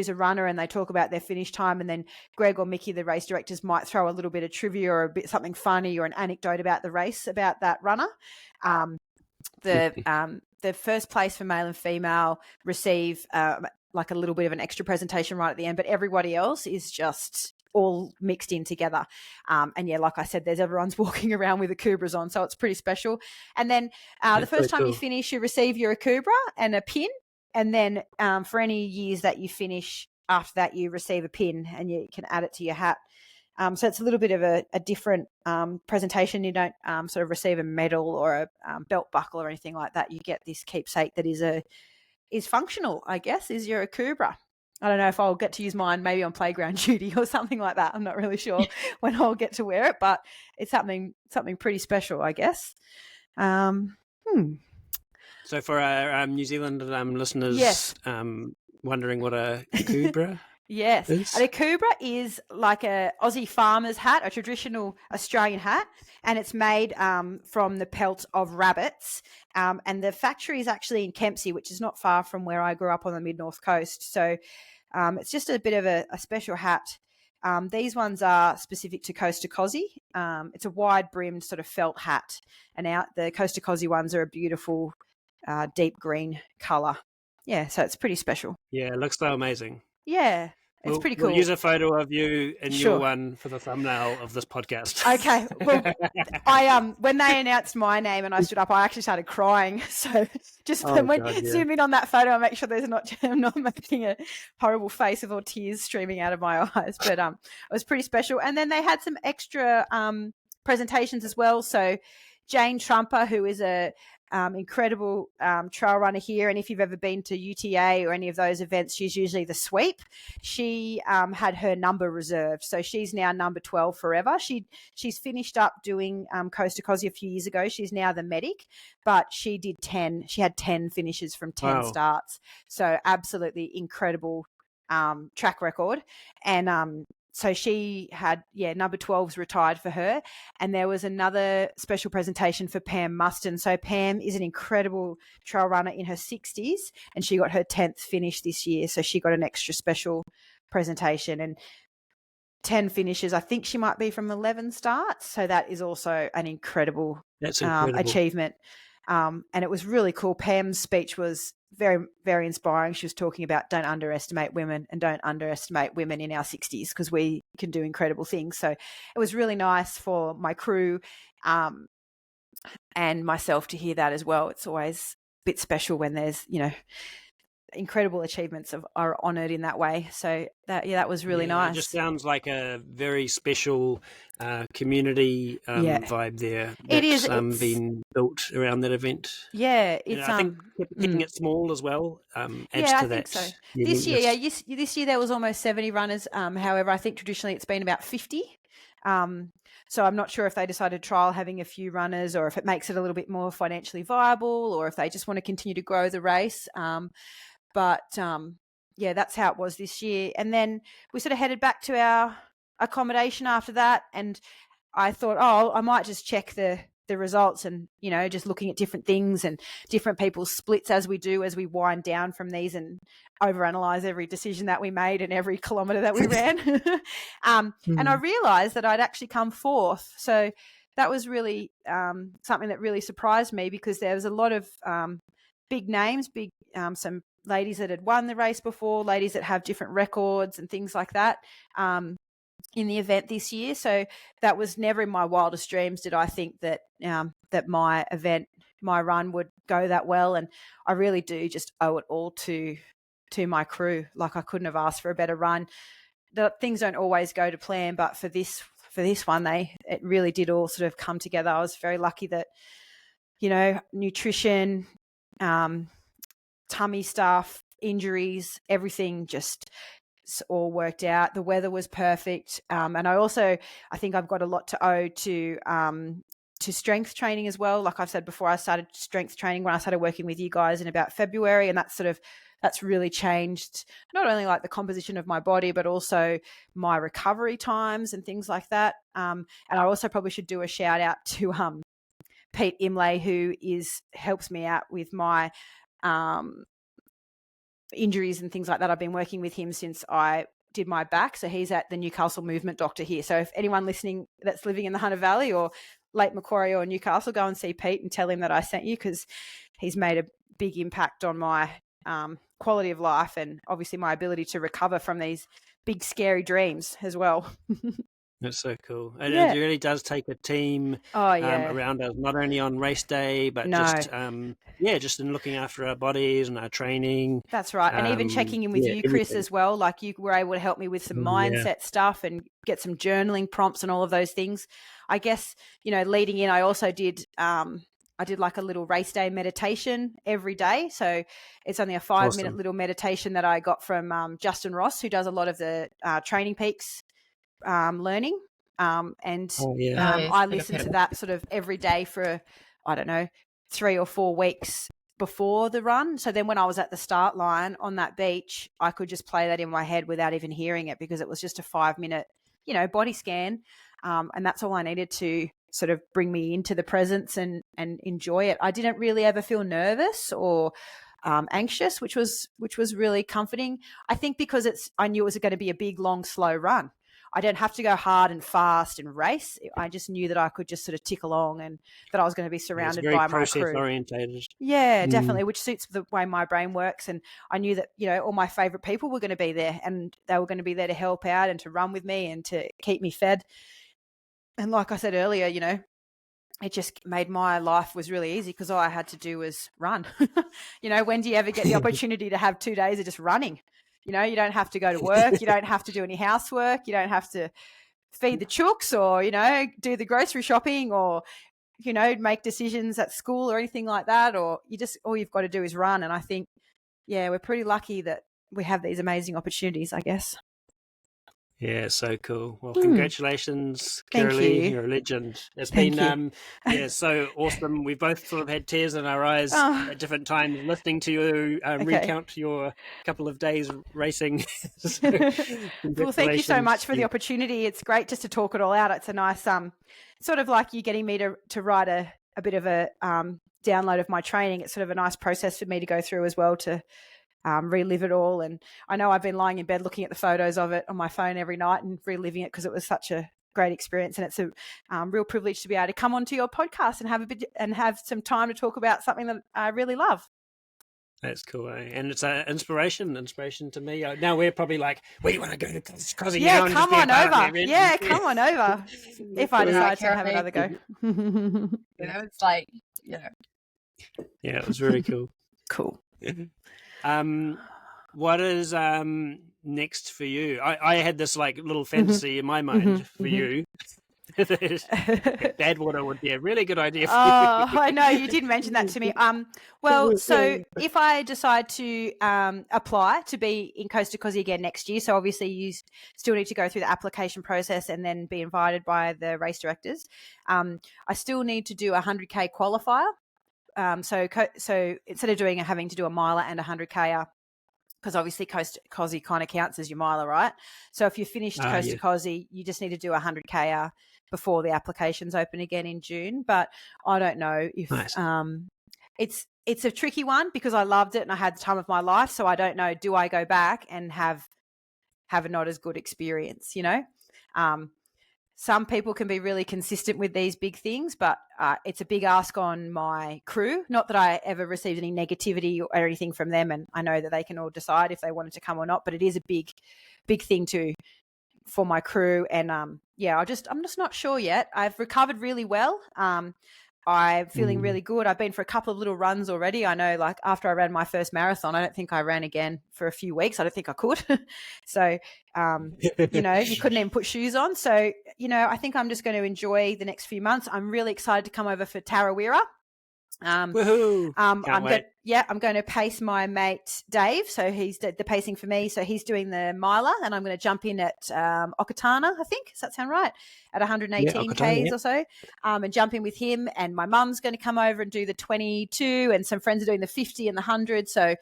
a runner, and they talk about their finish time, and then Greg or Mickey, the race directors, might throw a little bit of trivia or a bit something funny or an anecdote about the race about that runner. The first place for male and female receive like a little bit of an extra presentation right at the end, but everybody else is just all mixed in together. And yeah, like I said, everyone's walking around with Akubras on, so it's pretty special. And then the first time you finish, you receive your Akubra and a pin, and then for any years that you finish after that, you receive a pin, and you can add it to your hat. So it's a little bit of a different presentation. You don't sort of receive a medal or a belt buckle or anything like that. You get this keepsake that is functional, I guess, is your Akubra. I don't know if I'll get to use mine maybe on playground duty or something like that. I'm not really sure when I'll get to wear it, but it's something pretty special, I guess. So for our New Zealand listeners wondering what a Akubra Yes. An Akubra is like a Aussie farmer's hat, a traditional Australian hat, and it's made from the pelt of rabbits. And the factory is actually in Kempsey, which is not far from where I grew up on the mid-north coast. So it's just a bit of a special hat. These ones are specific to Kosci 240km. It's a wide-brimmed sort of felt hat. And the Kosci 240km ones are a beautiful deep green colour. Yeah, so it's pretty special. Yeah, it looks so amazing. Yeah. It's pretty cool. We'll use a photo of you in Sure. your one for the thumbnail of this podcast. Okay. Well, when they announced my name and I stood up, I actually started crying. So just zoom in on that photo and make sure I'm not making a horrible face with all tears streaming out of my eyes. But it was pretty special. And then they had some extra presentations as well. So Jane Trumper, who is a incredible trail runner here, and if you've ever been to UTA or any of those events, she's usually the sweep. She had her number reserved, so she's now number 12 forever. She's finished up doing Kosci a few years ago. She's now the medic, but she did 10. She had 10 finishes from 10 starts, so absolutely incredible track record. And so she had, number 12's retired for her. And there was another special presentation for Pam Muston. So Pam is an incredible trail runner in her 60s, and she got her 10th finish this year. So she got an extra special presentation and 10 finishes. I think she might be from 11 starts. So that is also an incredible achievement. And it was really cool. Pam's speech was very, very inspiring. She was talking about don't underestimate women and don't underestimate women in our 60s because we can do incredible things. So it was really nice for my crew and myself to hear that as well. It's always a bit special when there's, incredible achievements are honoured in that way. So that was really nice. It just sounds like a very special community vibe there. It is. It's been built around that event. Yeah, it's. I think keeping it small as well adds to that. Think so. This year, this year there was almost 70 runners. However, I think traditionally it's been about 50. So I'm not sure if they decided to trial having a few runners, or if it makes it a little bit more financially viable, or if they just want to continue to grow the race. But that's how it was this year. And then we sort of headed back to our accommodation after that. And I thought, I might just check the results and, just looking at different things and different people's splits as we wind down from these and overanalyze every decision that we made and every kilometre that we ran. And I realised that I'd actually come fourth. So that was really something that really surprised me, because there was a lot of big names, some ladies that had won the race before, ladies that have different records and things like that in the event this year. So that was never in my wildest dreams did I think that that my run would go that well. And I really do just owe it all to my crew. Like, I couldn't have asked for a better run. Things don't always go to plan, but for this one, it really did all sort of come together. I was very lucky that, nutrition, tummy stuff, injuries, everything just all worked out. The weather was perfect. And I think I've got a lot to owe to strength training as well. Like I've said before, I started strength training when I started working with you guys in about February, and that's really changed not only like the composition of my body, but also my recovery times and things like that. And I also probably should do a shout out to Pete Imlay, who helps me out with my injuries and things like that. I've been working with him since I did my back. So he's at the Newcastle Movement Doctor here. So if anyone listening that's living in the Hunter Valley or Lake Macquarie or Newcastle, go and see Pete and tell him that I sent you, because he's made a big impact on my quality of life and obviously my ability to recover from these big scary dreams as well. That's so cool. And it really does take a team around us, not only on race day, but just in looking after our bodies and our training. That's right. And even checking in with you, Chris, as well. Like, you were able to help me with some mindset stuff and get some journaling prompts and all of those things. I guess, leading in, I also did I did like a little race day meditation every day. So it's only a 5-minute little meditation that I got from Justin Ross, who does a lot of the Training Peaks learning. I listen to that sort of every day for, 3 or 4 weeks before the run. So then when I was at the start line on that beach, I could just play that in my head without even hearing it, because it was just a 5-minute, body scan. And that's all I needed to sort of bring me into the presence and enjoy it. I didn't really ever feel nervous or anxious, which was really comforting. I think because I knew it was going to be a big, long, slow run. I don't have to go hard and fast and race. I just knew that I could just sort of tick along and that I was going to be surrounded by my crew. It's very process orientated. Yeah, definitely, which suits the way my brain works. And I knew that, all my favorite people were going to be there, and they were going to be there to help out and to run with me and to keep me fed. And like I said earlier, it just made my life was really easy because all I had to do was run. When do you ever get the opportunity to have 2 days of just running? You don't have to go to work. You don't have to do any housework. You don't have to feed the chooks or, do the grocery shopping or, make decisions at school or anything like that. Or all you've got to do is run. And I think, we're pretty lucky that we have these amazing opportunities, I guess. Yeah, so cool. Well, congratulations, Thank Kirrilly. you. You're a legend. It's Thank been so awesome. We both sort of had tears in our eyes at different times listening to you recount your couple of days racing. Well, thank you so much for the opportunity. It's great just to talk it all out. It's a nice sort of like you getting me to write a bit of a download of my training. It's sort of a nice process for me to go through as well to relive it all. And I know I've been lying in bed looking at the photos of it on my phone every night and reliving it because it was such a great experience. And it's a real privilege to be able to come onto your podcast and have some time to talk about something that I really love. That's cool, eh? And it's an inspiration to me. Now we're probably like, we want to go to Kosci. Yeah, come on over. Yeah, come on over. If I decide to have another go. It's like, Yeah, it was very cool. Cool. What is next for you? I had this like little fantasy in my mind for you. Badwater would be a really good idea for you. I know, you did mention that to me. Well, so if I decide to apply to be in Coast to Kosci again next year, so obviously you still need to go through the application process and then be invited by the race directors. I still need to do a 100K qualifier. So instead of having to do a miler and a 100K, because obviously Coast to Kosci kind of counts as your miler, right? So if you finished Coast to Kosci, you just need to do a 100K before the applications open again in June. But I don't know if it's a tricky one because I loved it and I had the time of my life. So I don't know, do I go back and have a not as good experience, Some people can be really consistent with these big things, but it's a big ask on my crew. Not that I ever received any negativity or anything from them, and I know that they can all decide if they wanted to come or not. But it is a big thing for my crew, and I'm just not sure yet. I've recovered really well. I'm feeling really good. I've been for a couple of little runs already. I know, like after I ran my first marathon, I don't think I ran again for a few weeks. I don't think I could. So, you couldn't even put shoes on. So, I think I'm just going to enjoy the next few months. I'm really excited to come over for Tarawera. Woohoo! I'm going to pace my mate Dave. So he's the pacing for me. So he's doing the miler, and I'm going to jump in at Okatana, I think. Does that sound right? At 118 Ks or so, and jump in with him. And my mum's going to come over and do the 22, and some friends are doing the 50 and the 100. So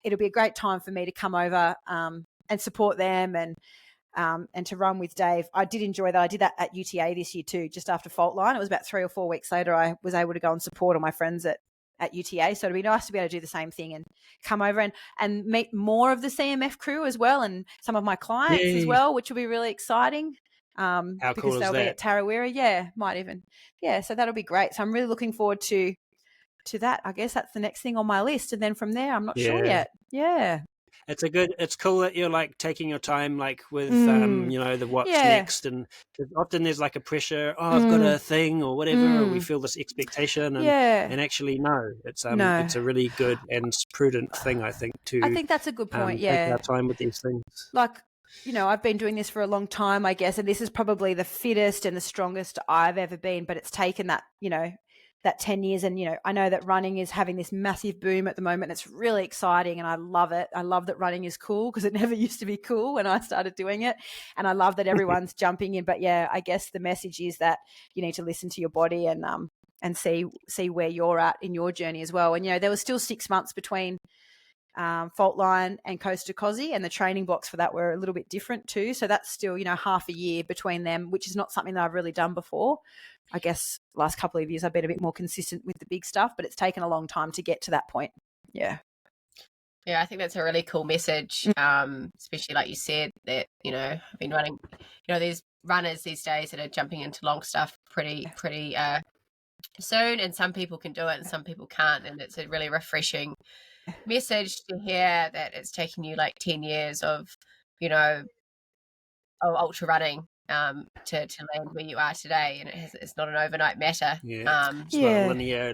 it'll be a great time for me to come over and support them and to run with Dave. I did enjoy that. I did that at UTA this year too, just after Faultline. It was about 3 or 4 weeks later I was able to go and support all my friends at UTA. So it'd be nice to be able to do the same thing and come over and meet more of the CMF crew as well and some of my clients as well, which will be really exciting. How because cool is they'll that? be at Tarawera. Yeah, might even. Yeah, so that'll be great. So I'm really looking forward to that. I guess that's the next thing on my list. And then from there, I'm not sure yet. Yeah. It's cool that you're like taking your time, like with the what's next, and often there's like a pressure. Oh, I've got a thing or whatever. Or we feel this expectation, and actually no, it's a really good and prudent thing, I think. I think that's a good point. Take our time with these things. Like, I've been doing this for a long time, I guess, and this is probably the fittest and the strongest I've ever been. But it's taken that, that 10 years. And, I know that running is having this massive boom at the moment. It's really exciting and I love it. I love that running is cool because it never used to be cool when I started doing it. And I love that everyone's jumping in. But yeah, I guess the message is that you need to listen to your body and see where you're at in your journey as well. And, there was still 6 months between Faultline and Coast to Kosci, and the training blocks for that were a little bit different too. So that's still, half a year between them, which is not something that I've really done before. I guess last couple of years I've been a bit more consistent with the big stuff, but it's taken a long time to get to that point. Yeah. Yeah, I think that's a really cool message, especially like you said that, I've been running, there's runners these days that are jumping into long stuff pretty soon, and some people can do it and some people can't, and it's a really refreshing message to hear that it's taken you like 10 years of ultra running to land where you are today, and it's not an overnight matter. It's not a linear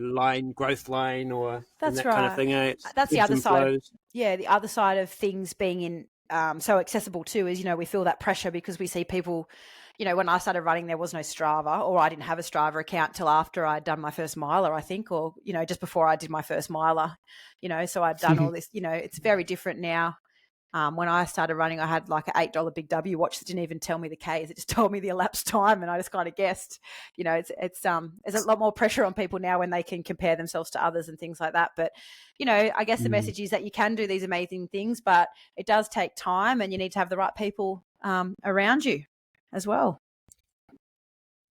growth line or that's that right. kind of thing. That's the other side. Flows. The other side of things being in so accessible too is, we feel that pressure because we see people, when I started running, there was no Strava, or I didn't have a Strava account till after I'd done my first miler, I think, or, just before I did my first miler, so I'd done all this, it's very different now. When I started running, I had like an $8 Big W watch that didn't even tell me the Ks. It just told me the elapsed time, and I just kind of guessed. There's a lot more pressure on people now when they can compare themselves to others and things like that. But, I guess the message is that you can do these amazing things, but it does take time, and you need to have the right people around you as well.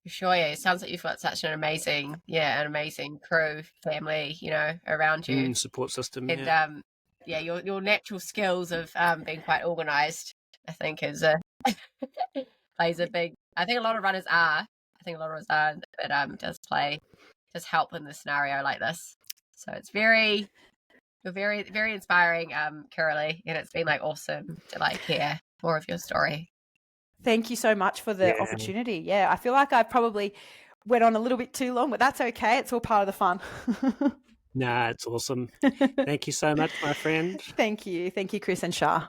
For sure, yeah. It sounds like you've got such an amazing crew, family, around you. Support system, and, your natural skills of being quite organised, I think, is plays a big. I think a lot of runners are. But does help in the scenario like this. So it's you're very, very inspiring, Kirrilly, and it's been like awesome to hear more of your story. Thank you so much for the opportunity. Yeah, I feel like I probably went on a little bit too long, but that's okay. It's all part of the fun. Nah, it's awesome. Thank you so much, my friend. Thank you, Chris and Char.